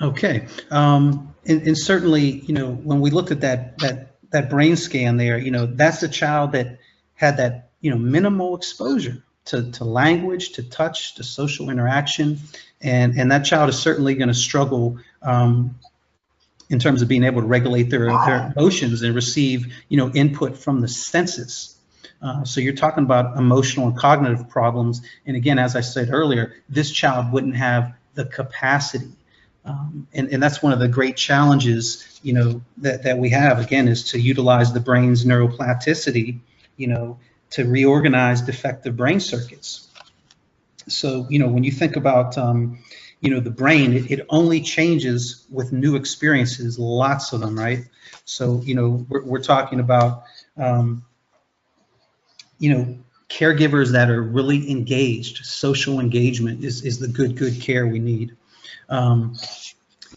Okay, and certainly, when we looked at that brain scan there, that's a child that had that, minimal exposure to language, to touch, to social interaction, and that child is certainly going to struggle in terms of being able to regulate their emotions and receive, input from the senses. So you're talking about emotional and cognitive problems, and again, as I said earlier, this child wouldn't have the capacity. And that's one of the great challenges, that we have, again, is to utilize the brain's neuroplasticity, to reorganize defective brain circuits. So, when you think about, the brain, it only changes with new experiences, lots of them, right? So, we're talking about, caregivers that are really engaged. Social engagement is the good care we need.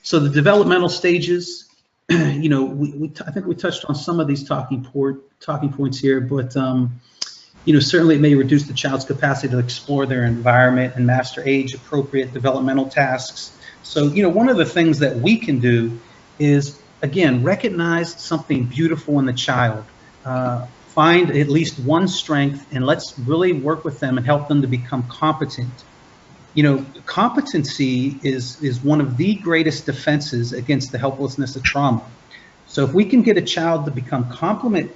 So the developmental stages, I think we touched on some of these talking points here, but certainly it may reduce the child's capacity to explore their environment and master age-appropriate developmental tasks. So one of the things that we can do is, again, recognize something beautiful in the child. Find at least one strength, and let's really work with them and help them to become competent. Competency is one of the greatest defenses against the helplessness of trauma. So if we can get a child to become competent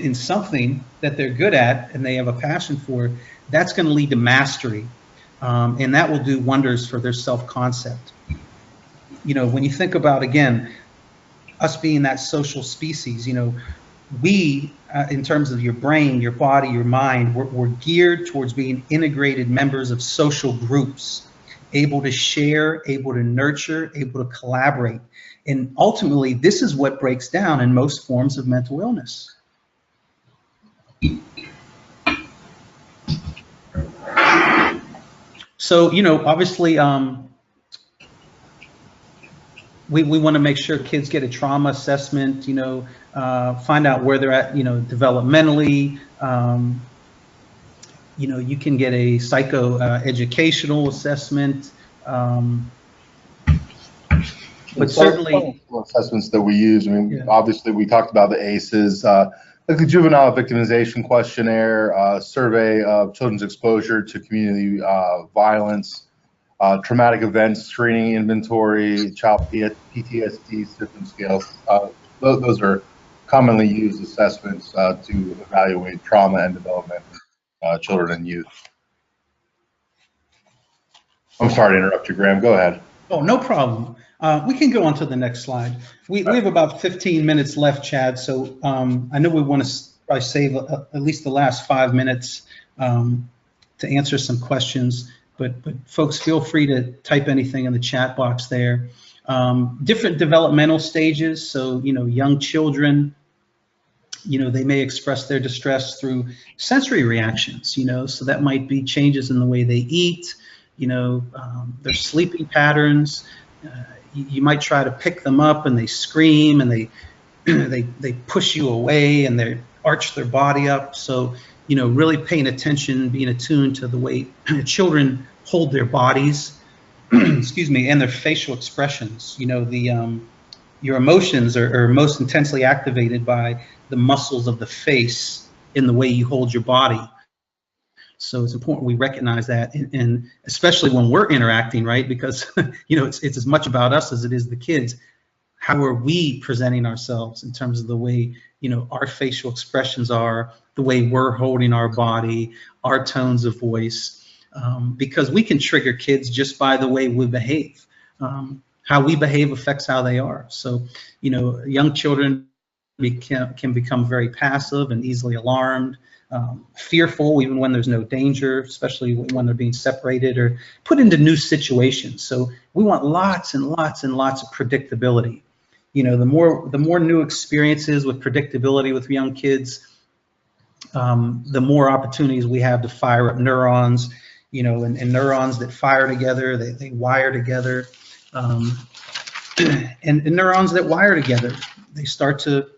in something that they're good at and they have a passion for, that's going to lead to mastery, and that will do wonders for their self-concept. When you think about, again, us being that social species, we, in terms of your brain, your body, your mind, we're geared towards being integrated members of social groups, able to share, able to nurture, able to collaborate. And ultimately, this is what breaks down in most forms of mental illness. So, obviously, we want to make sure kids get a trauma assessment, find out where they're at, developmentally. You can get a psychoeducational assessment. But certainly assessments that we use. I mean, Obviously we talked about the ACEs. Like the Juvenile Victimization Questionnaire, survey of children's exposure to community violence, traumatic events screening inventory, child PTSD symptom scales. Those are commonly used assessments to evaluate trauma and development in children and youth. I'm sorry to interrupt you, Graham. Go ahead. Oh, no problem. We can go on to the next slide. We have about 15 minutes left, Chad, so I know we want to probably save at least the last 5 minutes to answer some questions, but folks, feel free to type anything in the chat box there. Different developmental stages, so, young children, they may express their distress through sensory reactions, so that might be changes in the way they eat, their sleeping patterns. You might try to pick them up and they scream and they push you away and they arch their body up. So, really paying attention, being attuned to the way children hold their bodies, excuse me, and their facial expressions. Your emotions are most intensely activated by the muscles of the face in the way you hold your body. So it's important we recognize that, and especially when we're interacting, right? Because it's as much about us as it is the kids. How are we presenting ourselves in terms of the way our facial expressions are, the way we're holding our body, our tones of voice, because we can trigger kids just by the way we behave. How we behave affects how they are. So young children can become very passive and easily alarmed. Fearful even when there's no danger, especially when they're being separated or put into new situations. So we want lots and lots and lots of predictability. The more new experiences with predictability with young kids, the more opportunities we have to fire up neurons, and neurons that fire together, they wire together, and neurons that wire together, they start to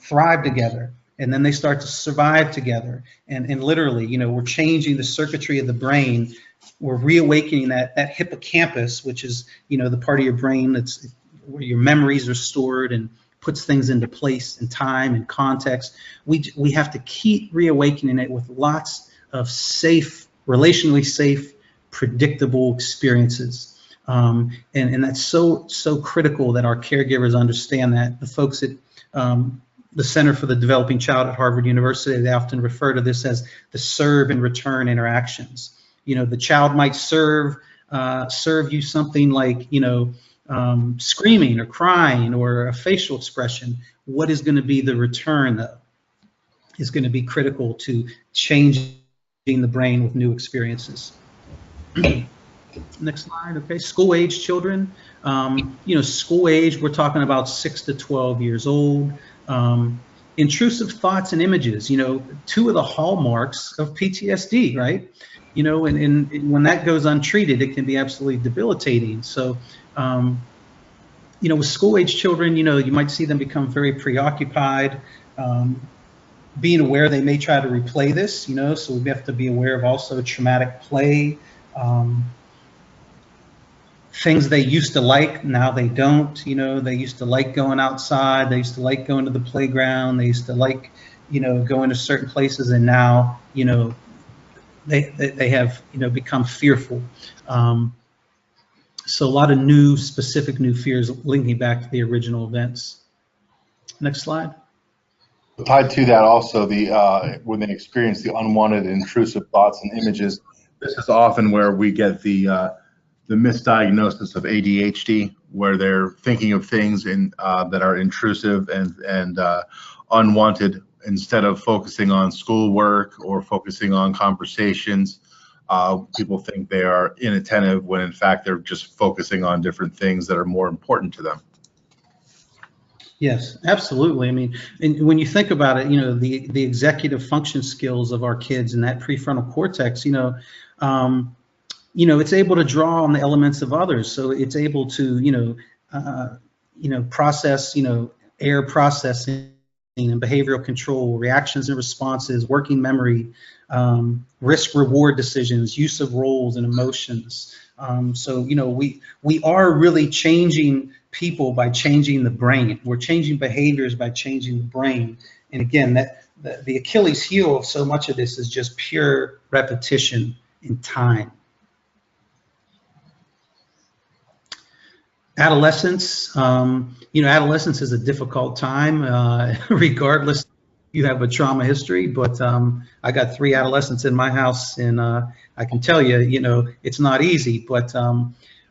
thrive together. And then they start to survive together. And literally, we're changing the circuitry of the brain. We're reawakening that hippocampus, which is, the part of your brain that's where your memories are stored and puts things into place and time and context. We have to keep reawakening it with lots of safe, relationally safe, predictable experiences. And that's so critical that our caregivers understand that. The folks at the Center for the Developing Child at Harvard University, they often refer to this as the serve and return interactions. The child might serve you something like, screaming or crying or a facial expression. What is going to be the return, though, is going to be critical to changing the brain with new experiences. Next slide. Okay, school age children. School age, we're talking about 6 to 12 years old. Intrusive thoughts and images, two of the hallmarks of PTSD, right? And when that goes untreated, it can be absolutely debilitating. So, with school age children, you might see them become very preoccupied, being aware they may try to replay this, so we have to be aware of also traumatic play. Things they used to like, now they don't. They used to like going outside. They used to like going to the playground. They used to like, going to certain places, and now, they have, become fearful. So a lot of specific new fears linking back to the original events. Next slide. Tied to that also, when they experience the unwanted intrusive thoughts and images, this is often where we get the misdiagnosis of ADHD, where they're thinking of things that are intrusive and unwanted instead of focusing on schoolwork or focusing on conversations. People think they are inattentive when in fact they're just focusing on different things that are more important to them. Yes, absolutely. I mean, and when you think about it, the executive function skills of our kids in that prefrontal cortex, it's able to draw on the elements of others. So it's able to, process, air processing and behavioral control, reactions and responses, working memory, risk reward decisions, use of roles and emotions. So, we are really changing people by changing the brain. We're changing behaviors by changing the brain. And again, the Achilles heel of so much of this is just pure repetition in time. Adolescence, adolescence is a difficult time, regardless if you have a trauma history, but I got 3 adolescents in my house, and I can tell you, it's not easy, but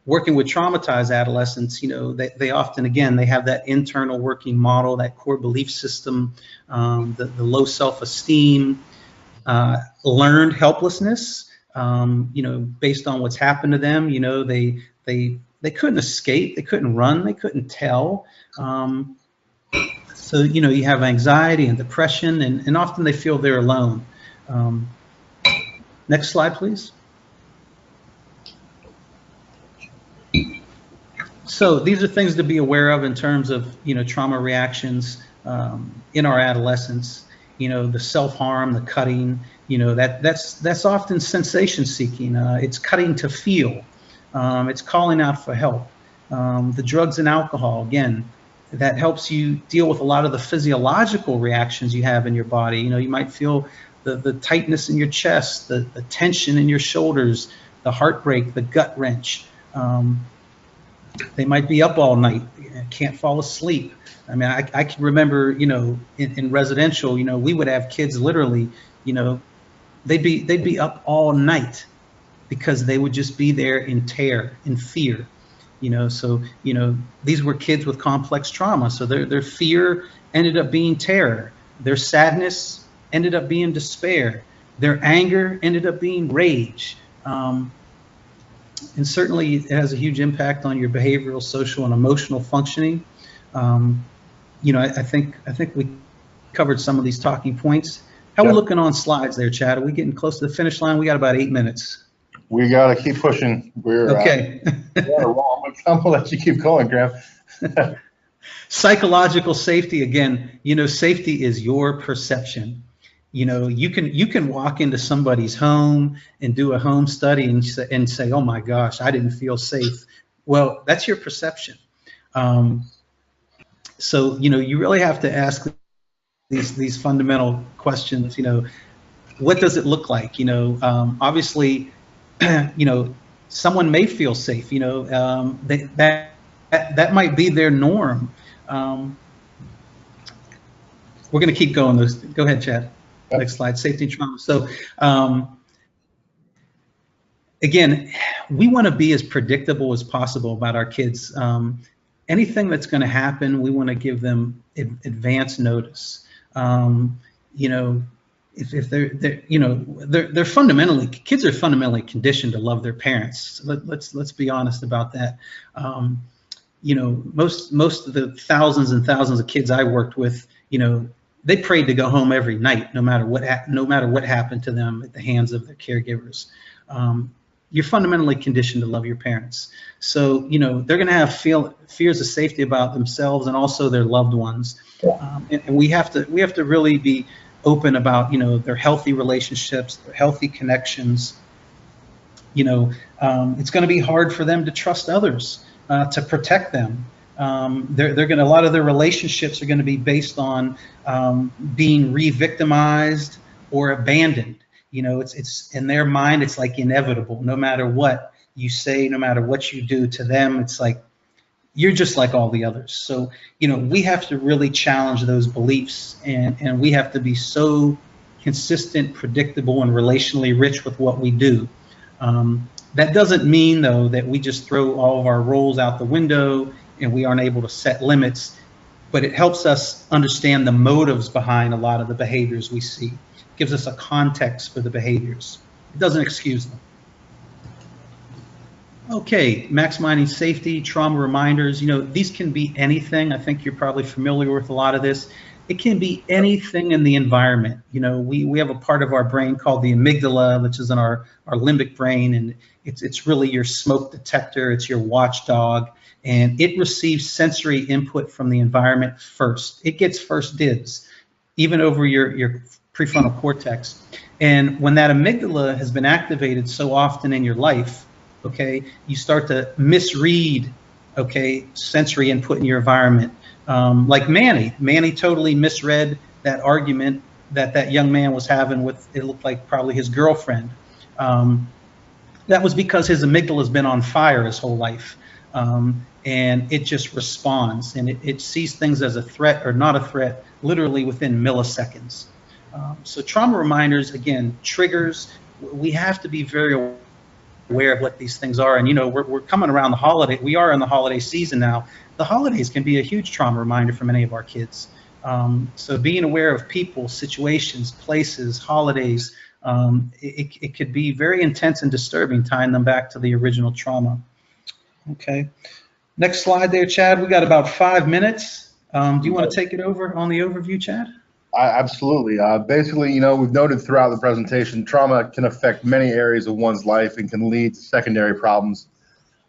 working with traumatized adolescents, they often, again, they have that internal working model, that core belief system, the low self-esteem, learned helplessness, based on what's happened to them. They couldn't escape, they couldn't run, they couldn't tell. So, you have anxiety and depression, and often they feel they're alone. Next slide, please. So these are things to be aware of in terms of, trauma reactions in our adolescence. The self-harm, the cutting, that's often sensation seeking. It's cutting to feel. It's calling out for help. The drugs and alcohol, again, that helps you deal with a lot of the physiological reactions you have in your body. You might feel the tightness in your chest, the tension in your shoulders, the heartbreak, the gut wrench. They might be up all night, can't fall asleep. I mean, I can remember, in residential, we would have kids literally, they'd be up all night because they would just be there in terror, in fear. So these were kids with complex trauma. So their fear ended up being terror. Their sadness ended up being despair. Their anger ended up being rage. And certainly it has a huge impact on your behavioral, social, and emotional functioning. I think we covered some of these talking points. How are we looking on slides there, Chad? Are we getting close to the finish line? We got about 8 minutes. We got to keep pushing. We're okay. I'm gonna let you keep going, Graham. Psychological safety, again, safety is your perception. You can walk into somebody's home and do a home study and say, oh my gosh, I didn't feel safe. Well, that's your perception. So, you really have to ask these fundamental questions. What does it look like? Obviously, someone may feel safe. That might be their norm. We're going to keep going. Go ahead, Chad. Next slide, safety and trauma. So again, we want to be as predictable as possible about our kids. Anything that's going to happen, we want to give them advance notice. If they're fundamentally, kids are fundamentally conditioned to love their parents. Let's be honest about that. Most of the thousands and thousands of kids I worked with, they prayed to go home every night, no matter what happened to them at the hands of their caregivers. You're fundamentally conditioned to love your parents. So, they're going to have fears of safety about themselves and also their loved ones. And we have to really be open about, their healthy relationships, their healthy connections. It's going to be hard for them to trust others, to protect them. A lot of their relationships are going to be based on being re-victimized or abandoned. It's in their mind, it's like inevitable. No matter what you say, no matter what you do to them, it's like you're just like all the others. So, we have to really challenge those beliefs, and we have to be so consistent, predictable, and relationally rich with what we do. That doesn't mean, though, that we just throw all of our roles out the window and we aren't able to set limits, but it helps us understand the motives behind a lot of the behaviors we see. It gives us a context for the behaviors. It doesn't excuse them. Okay, maximizing safety, trauma reminders. These can be anything. I think you're probably familiar with a lot of this. It can be anything in the environment. We have a part of our brain called the amygdala, which is in our limbic brain, and it's really your smoke detector. It's your watchdog, and it receives sensory input from the environment first. It gets first dibs, even over your prefrontal cortex. And when that amygdala has been activated so often in your life, okay, you start to misread, okay, sensory input in your environment. Like Manny totally misread that argument that young man was having with, it looked like probably his girlfriend. That was because his amygdala has been on fire his whole life. And it just responds, and it sees things as a threat or not a threat, literally within milliseconds. So trauma reminders, again, triggers. We have to be very aware of what these things are. And, you know, we're coming around the holiday. We are in the holiday season now. The holidays can be a huge trauma reminder for many of our kids. So being aware of people, situations, places, holidays, it could be very intense and disturbing, tying them back to the original trauma. Okay. Next slide there, Chad. We got about 5 minutes. Do you want to take it over on the overview, Chad? Absolutely. Basically, you know, we've noted throughout the presentation, trauma can affect many areas of one's life and can lead to secondary problems.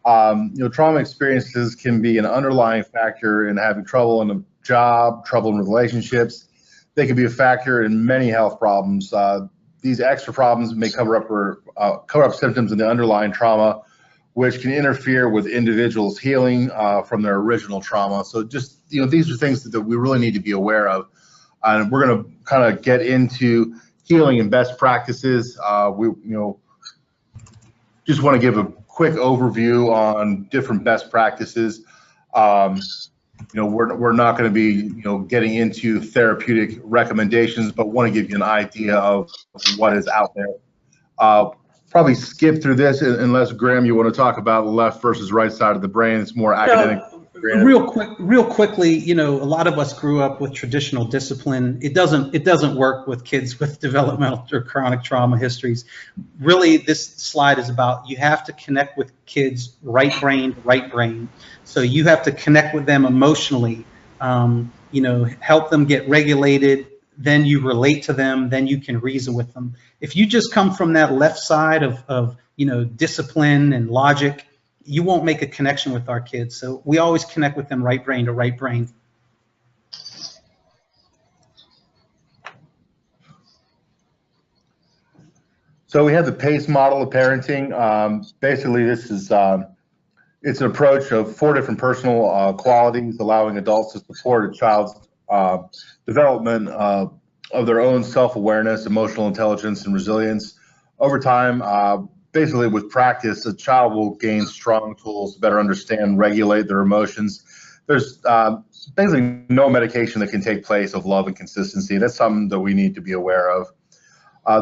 You know, trauma experiences can be an underlying factor in having trouble in a job, trouble in relationships. They can be a factor in many health problems. These extra problems may cover up symptoms in the underlying trauma, which can interfere with individuals' healing from their original trauma. So just, you know, these are things that we really need to be aware of. And we're going to kind of get into healing and best practices. We, you know, just want to give a quick overview on different best practices. You know, we're not going to be, you know, getting into therapeutic recommendations, but want to give you an idea of what is out there. Probably skip through this unless, Graham, you want to talk about the left versus right side of the brain. It's more academic. Real quickly, you know, a lot of us grew up with traditional discipline. It doesn't work with kids with developmental or chronic trauma histories. Really, this slide is about, you have to connect with kids right brain. So you have to connect with them emotionally, you know, help them get regulated. Then you relate to them, then you can reason with them. If you just come from that left side of you know, discipline and logic, you won't make a connection with our kids. So we always connect with them right brain to right brain. So we have the PACE model of parenting. Basically, this is it's an approach of 4 different personal qualities, allowing adults to support a child's development of their own self-awareness, emotional intelligence, and resilience. Over time, basically with practice, a child will gain strong tools to better understand and regulate their emotions. There's basically no medication that can take place of love and consistency. That's something that we need to be aware of.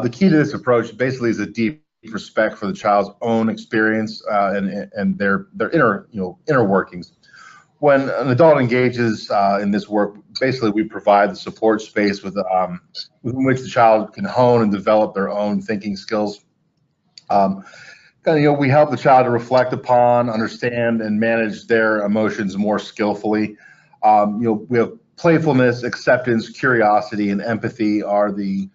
The key to this approach basically is a deep respect for the child's own experience and their inner workings. When an adult engages in this work, basically we provide the support space within which the child can hone and develop their own thinking skills. We help the child to reflect upon, understand, and manage their emotions more skillfully. We have playfulness, acceptance, curiosity, and empathy are the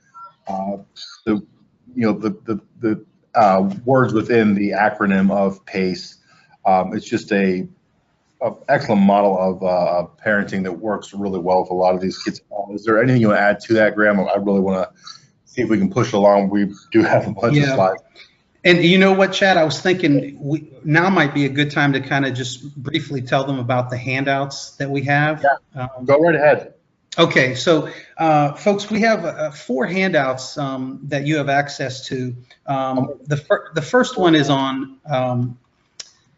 words within the acronym of PACE. It's just an excellent model of parenting that works really well with a lot of these kids. Is there anything you want to add to that, Graham? I really want to see if we can push it along. We do have a bunch of slides. And you know what, Chad? I was thinking now might be a good time to kind of just briefly tell them about the handouts that we have. Yeah. Go right ahead. Okay, so folks, we have 4 handouts that you have access to. The first one is on,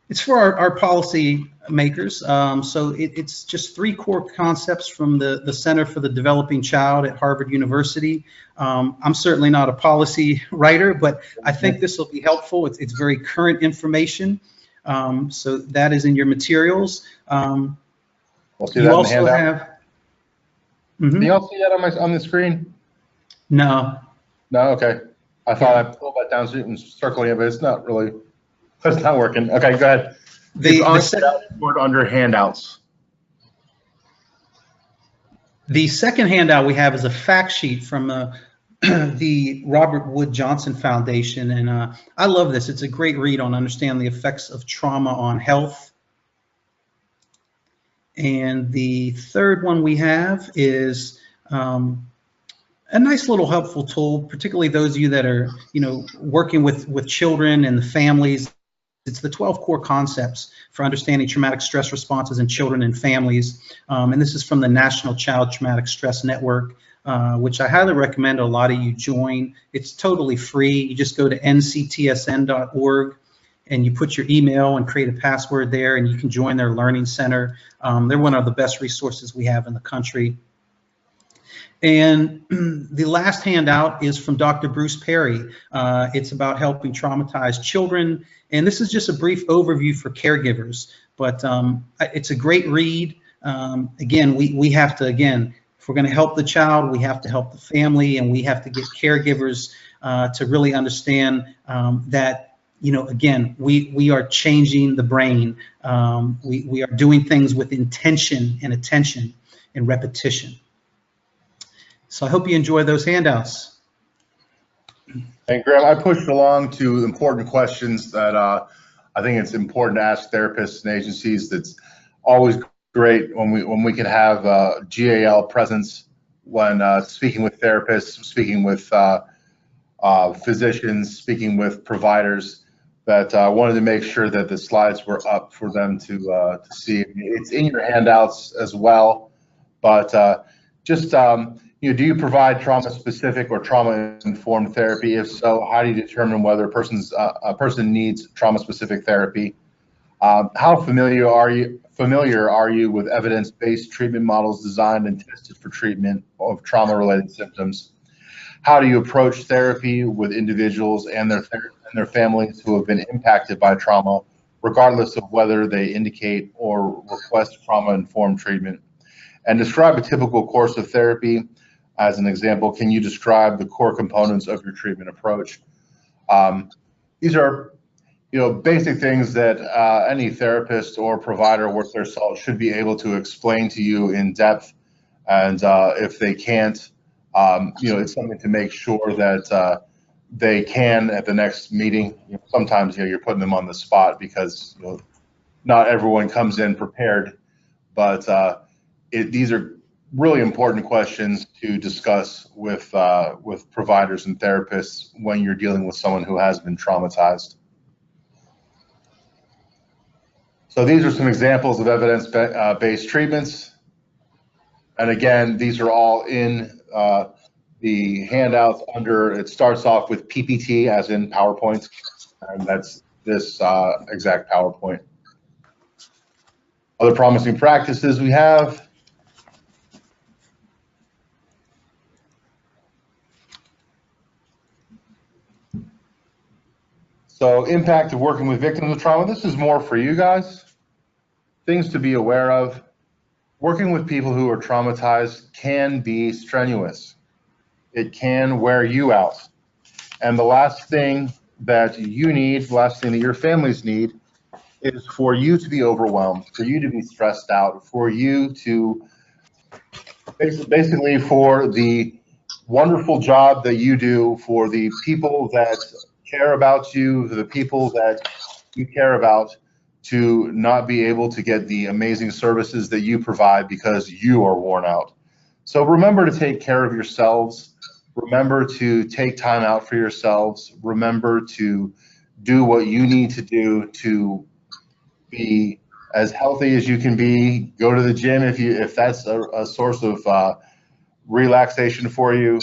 it's for our policy makers. So it's just 3 core concepts from the Center for the Developing Child at Harvard University. I'm certainly not a policy writer, but I think this will be helpful. It's very current information. So that is in your materials. We'll see that also in the handout. Can you all see that on the screen? No. No, okay. I thought I pulled that down so you can circle it, but it's not really. It's not working. Okay, go ahead. Under handouts. The second handout we have is a fact sheet from the Robert Wood Johnson Foundation, and I love this. It's a great read on understanding the effects of trauma on health. And the third one we have is a nice little helpful tool, particularly those of you that are, working with children and the families. It's the 12 core concepts for understanding traumatic stress responses in children and families. And this is from the National Child Traumatic Stress Network. which I highly recommend a lot of you join. It's totally free. You just go to nctsn.org and you put your email and create a password there, and you can join their learning center. They're one of the best resources we have in the country. And the last handout is from Dr. Bruce Perry. It's about helping traumatized children. And this is just a brief overview for caregivers, but it's a great read. Again, we have to, if we're going to help the child, we have to help the family, and we have to get caregivers to really understand that, again, we are changing the brain. We are doing things with intention and attention and repetition. So I hope you enjoy those handouts. And Graham, I pushed along to important questions that I think it's important to ask therapists and agencies. That's always great when we can have GAL presence when speaking with therapists, speaking with physicians, speaking with providers. That I wanted to make sure that the slides were up for them to see. It's in your handouts as well, but do you provide trauma-specific or trauma-informed therapy? If so, how do you determine whether a person needs trauma-specific therapy? How familiar are you with evidence-based treatment models designed and tested for treatment of trauma-related symptoms? How do you approach therapy with individuals and their families who have been impacted by trauma, regardless of whether they indicate or request trauma-informed treatment? And describe a typical course of therapy. As an example, can you describe the core components of your treatment approach? These are, basic things that any therapist or provider worth their salt should be able to explain to you in depth. And if they can't, it's something to make sure that they can at the next meeting. Sometimes, you're putting them on the spot because not everyone comes in prepared, but these are really important questions to discuss with providers and therapists when you're dealing with someone who has been traumatized. So these are some examples of evidence-based treatments. And again, these are all in the handouts under, it starts off with PPT as in PowerPoint, and that's this exact PowerPoint. Other promising practices we have. So impact of working with victims of trauma, this is more for you guys. Things to be aware of. Working with people who are traumatized can be strenuous. It can wear you out. And the last thing that you need, the last thing that your families need, is for you to be overwhelmed, for you to be stressed out, for you to, basically for the wonderful job that you do, for the people that care about you, the people that you care about, to not be able to get the amazing services that you provide because you are worn out. So remember to take care of yourselves. Remember to take time out for yourselves. Remember to do what you need to do to be as healthy as you can be. Go to the gym if that's a source of relaxation for you.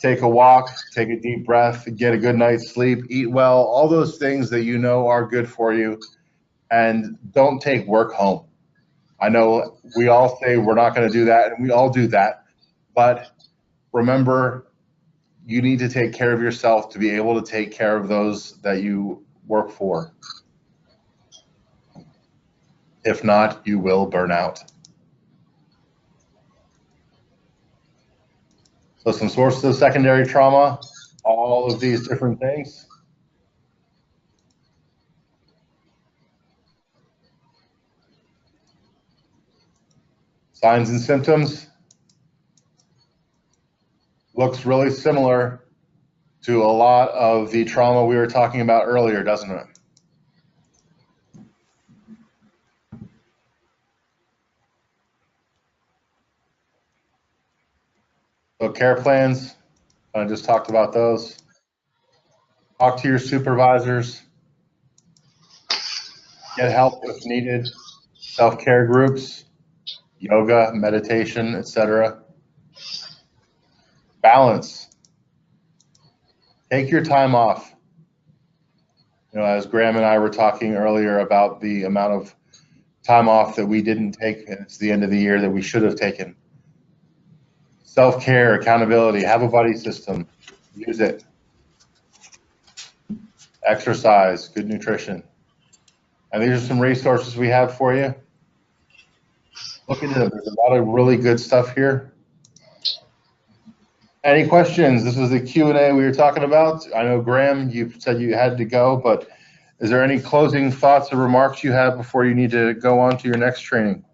Take a walk, take a deep breath, get a good night's sleep, eat well, all those things that you know are good for you, and don't take work home. I know we all say we're not going to do that, and we all do that, but remember, you need to take care of yourself to be able to take care of those that you work for. If not, you will burn out. So some sources of secondary trauma, all of these different things. Signs and symptoms. Looks really similar to a lot of the trauma we were talking about earlier, doesn't it? So care plans, I just talked about those. Talk to your supervisors. Get help if needed. Self-care groups, yoga, meditation, etc. Balance. Take your time off. You know, as Graham and I were talking earlier about the amount of time off that we didn't take, and it's the end of the year, that we should have taken. Self-care, accountability, have a buddy system, use it. Exercise, good nutrition. And these are some resources we have for you. Look into them. There's a lot of really good stuff here. Any questions? This was the Q&A we were talking about. I know, Graham, you said you had to go, but is there any closing thoughts or remarks you have before you need to go on to your next training?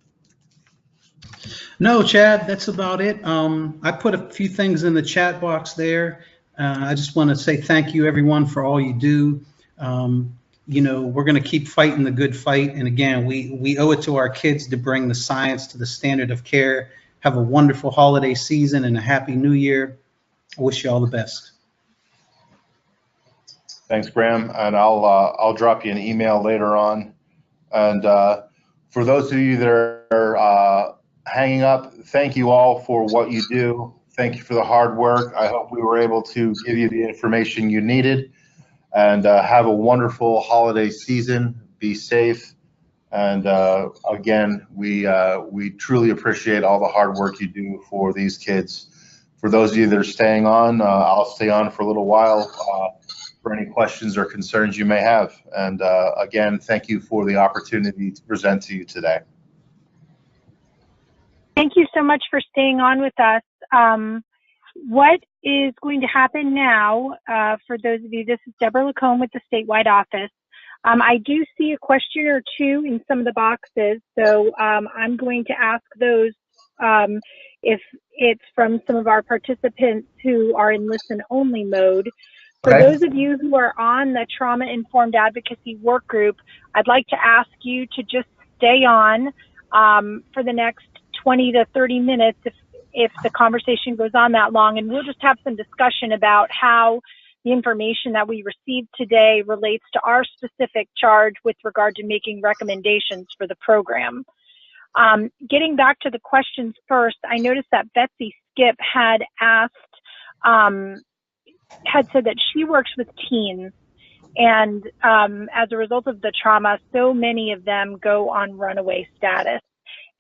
No, Chad, that's about it. I put a few things in the chat box there. I just want to say thank you, everyone, for all you do. You know, we're going to keep fighting the good fight. And again, we owe it to our kids to bring the science to the standard of care. Have a wonderful holiday season and a happy new year. I wish you all the best. Thanks, Graham. And I'll drop you an email later on. And for those of you that are hanging up, thank you all for what you do. Thank you for the hard work. I hope we were able to give you the information you needed. And have a wonderful holiday season. Be safe. And again, we truly appreciate all the hard work you do for these kids. For those of you that are staying on, I'll stay on for a little while for any questions or concerns you may have. And again, thank you for the opportunity to present to you today. Thank you so much for staying on with us. What is going to happen now, for those of you, this is Deborah Lacombe with the statewide office. I do see a question or two in some of the boxes, so I'm going to ask those if it's from some of our participants who are in listen-only mode. For those of you who are on the Trauma-Informed Advocacy Work Group, I'd like to ask you to just stay on for the next 20 to 30 minutes if the conversation goes on that long, and we'll just have some discussion about how the information that we received today relates to our specific charge with regard to making recommendations for the program. Getting back to the questions first, I noticed that Betsy Skip had asked, had said that she works with teens, and as a result of the trauma, so many of them go on runaway status.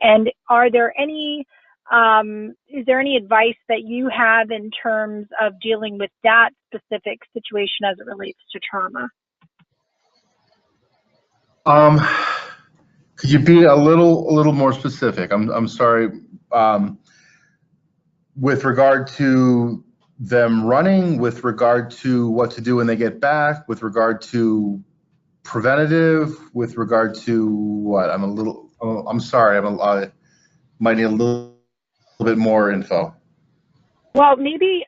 And are there any is there any advice that you have in terms of dealing with that specific situation as it relates to trauma? Could you be a little more specific? I'm sorry. With regard to them running, with regard to what to do when they get back, with regard to preventative, with regard to what? I'm sorry. I might need a little bit more info. Well, maybe,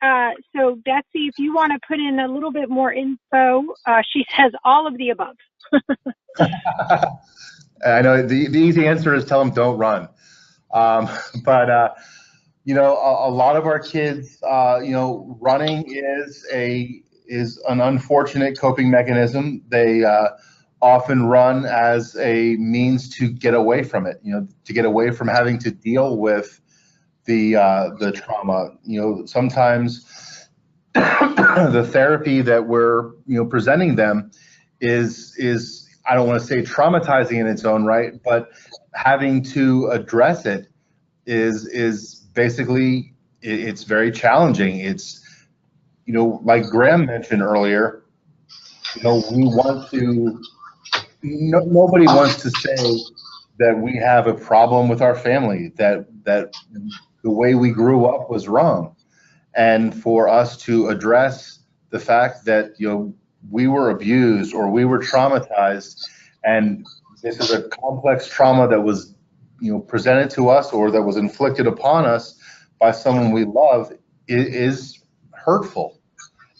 so Betsy, if you want to put in a little bit more info, she says all of the above. I know the easy answer is tell them don't run. But, you know, a lot of our kids, you know, running is an unfortunate coping mechanism. They often run as a means to get away from it, you know, to get away from having to deal with the trauma. You know, sometimes the therapy that we're, you know, presenting them is I don't want to say traumatizing in its own right, but having to address it is basically, it's very challenging. It's, you know, like Graham mentioned earlier, you know, we want to, nobody wants to say that we have a problem with our family, that the way we grew up was wrong. And for us to address the fact that, you know, we were abused or we were traumatized, and this is a complex trauma that was, you know, presented to us or that was inflicted upon us by someone we love, it is hurtful.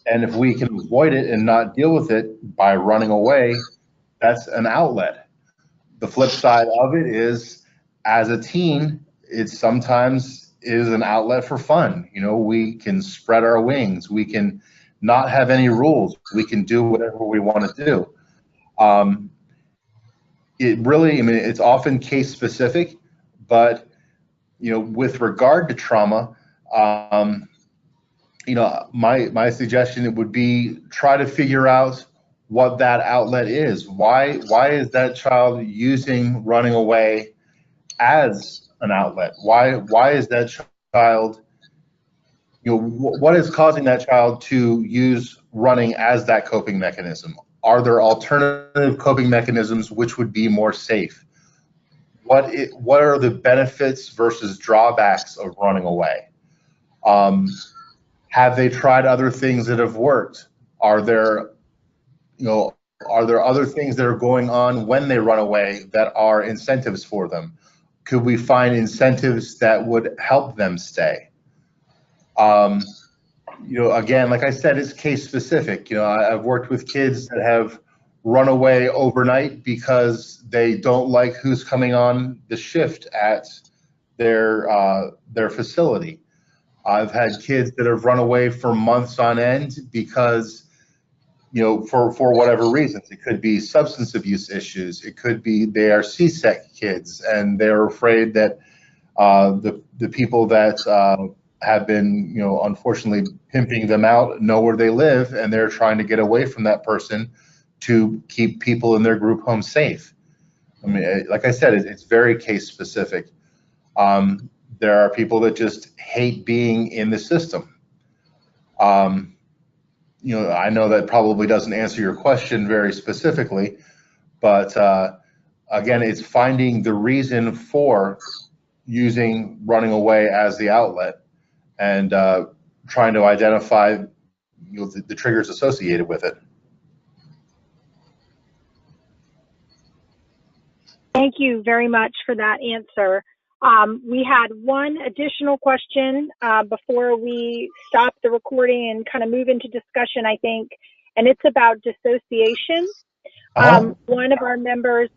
And if we can avoid it and not deal with it by running away, that's an outlet. The flip side of it is, as a teen, it sometimes is an outlet for fun. You know, we can spread our wings. We can not have any rules. We can do whatever we want to do. It really, I mean, it's often case specific, but, you know, with regard to trauma, my suggestion would be try to figure out what that outlet is. Why is that child using running away as an outlet? Why is that child, what is causing that child to use running as that coping mechanism? Are there alternative coping mechanisms which would be more safe? What are the benefits versus drawbacks of running away? Have they tried other things that have worked? Are there other things that are going on when they run away that are incentives for them? Could we find incentives that would help them stay? Again, like I said, it's case specific. I've worked with kids that have run away overnight because they don't like who's coming on the shift at their facility. I've had kids that have run away for months on end because, for whatever reasons. It could be substance abuse issues. It could be they are CSEC kids and they're afraid that the people that have been, unfortunately pimping them out know where they live, and they're trying to get away from that person to keep people in their group home safe. I mean, like I said, it's very case specific. There are people that just hate being in the system. I know that probably doesn't answer your question very specifically, but again, it's finding the reason for using running away as the outlet and trying to identify the triggers associated with it. Thank you very much for that answer. We had one additional question before we stop the recording and kind of move into discussion, I think, and it's about dissociation. One of our members,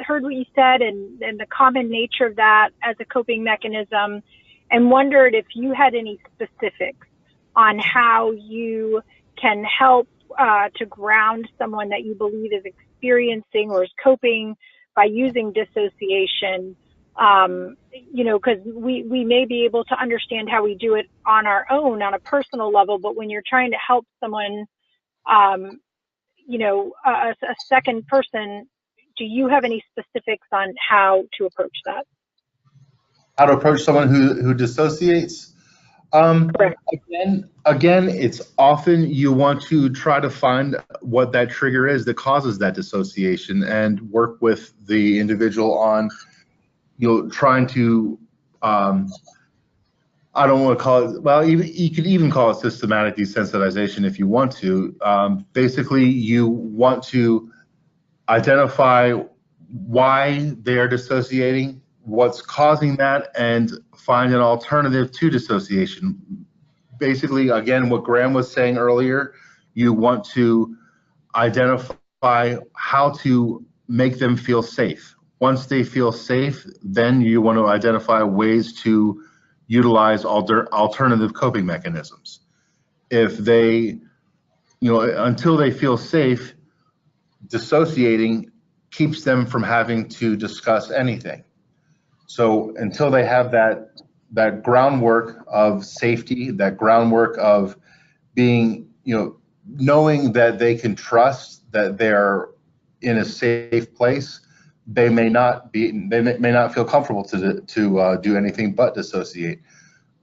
heard what you said and the common nature of that as a coping mechanism, and wondered if you had any specifics on how you can help to ground someone that you believe is experiencing or is coping by using dissociation, because we may be able to understand how we do it on our own on a personal level, but when you're trying to help someone, a second person, do you have any specifics on how to approach that? How to approach someone who dissociates? Again, it's often you want to try to find what that trigger is that causes that dissociation and work with the individual on, trying to, I don't want to call it, well, you could even call it systematic desensitization if you want to. Basically, you want to identify why they are dissociating, what's causing that, and find an alternative to dissociation. Basically, again, what Graham was saying earlier, you want to identify how to make them feel safe. Once they feel safe, then you want to identify ways to utilize alternative coping mechanisms. If they, until they feel safe, dissociating keeps them from having to discuss anything. So until they have that groundwork of safety, that groundwork of being, knowing that they can trust that they're in a safe place, they may not feel comfortable to do anything but dissociate.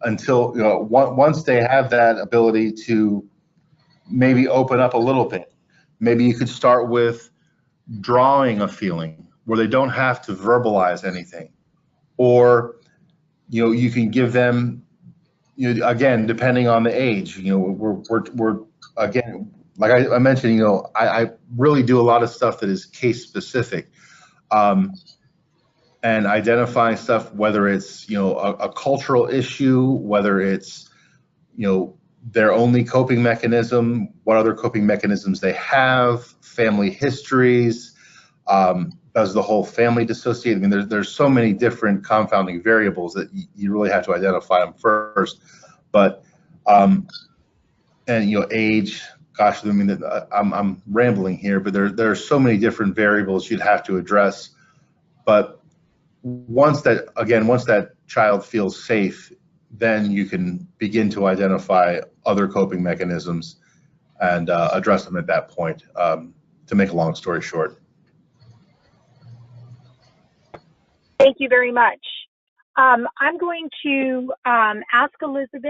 Until once they have that ability to maybe open up a little bit, maybe you could start with drawing a feeling where they don't have to verbalize anything. Or, you can give them, again, depending on the age, we're again, like I mentioned, I really do a lot of stuff that is case specific, and identifying stuff, whether it's, a cultural issue, whether it's, their only coping mechanism, what other coping mechanisms they have, family histories, does the whole family dissociate? I mean, there's so many different confounding variables that you really have to identify them first. But and age, gosh, I mean, I'm rambling here, but there are so many different variables you'd have to address. But once that child feels safe, then you can begin to identify other coping mechanisms and address them at that point, to make a long story short. Thank you very much. I'm going to ask Elizabeth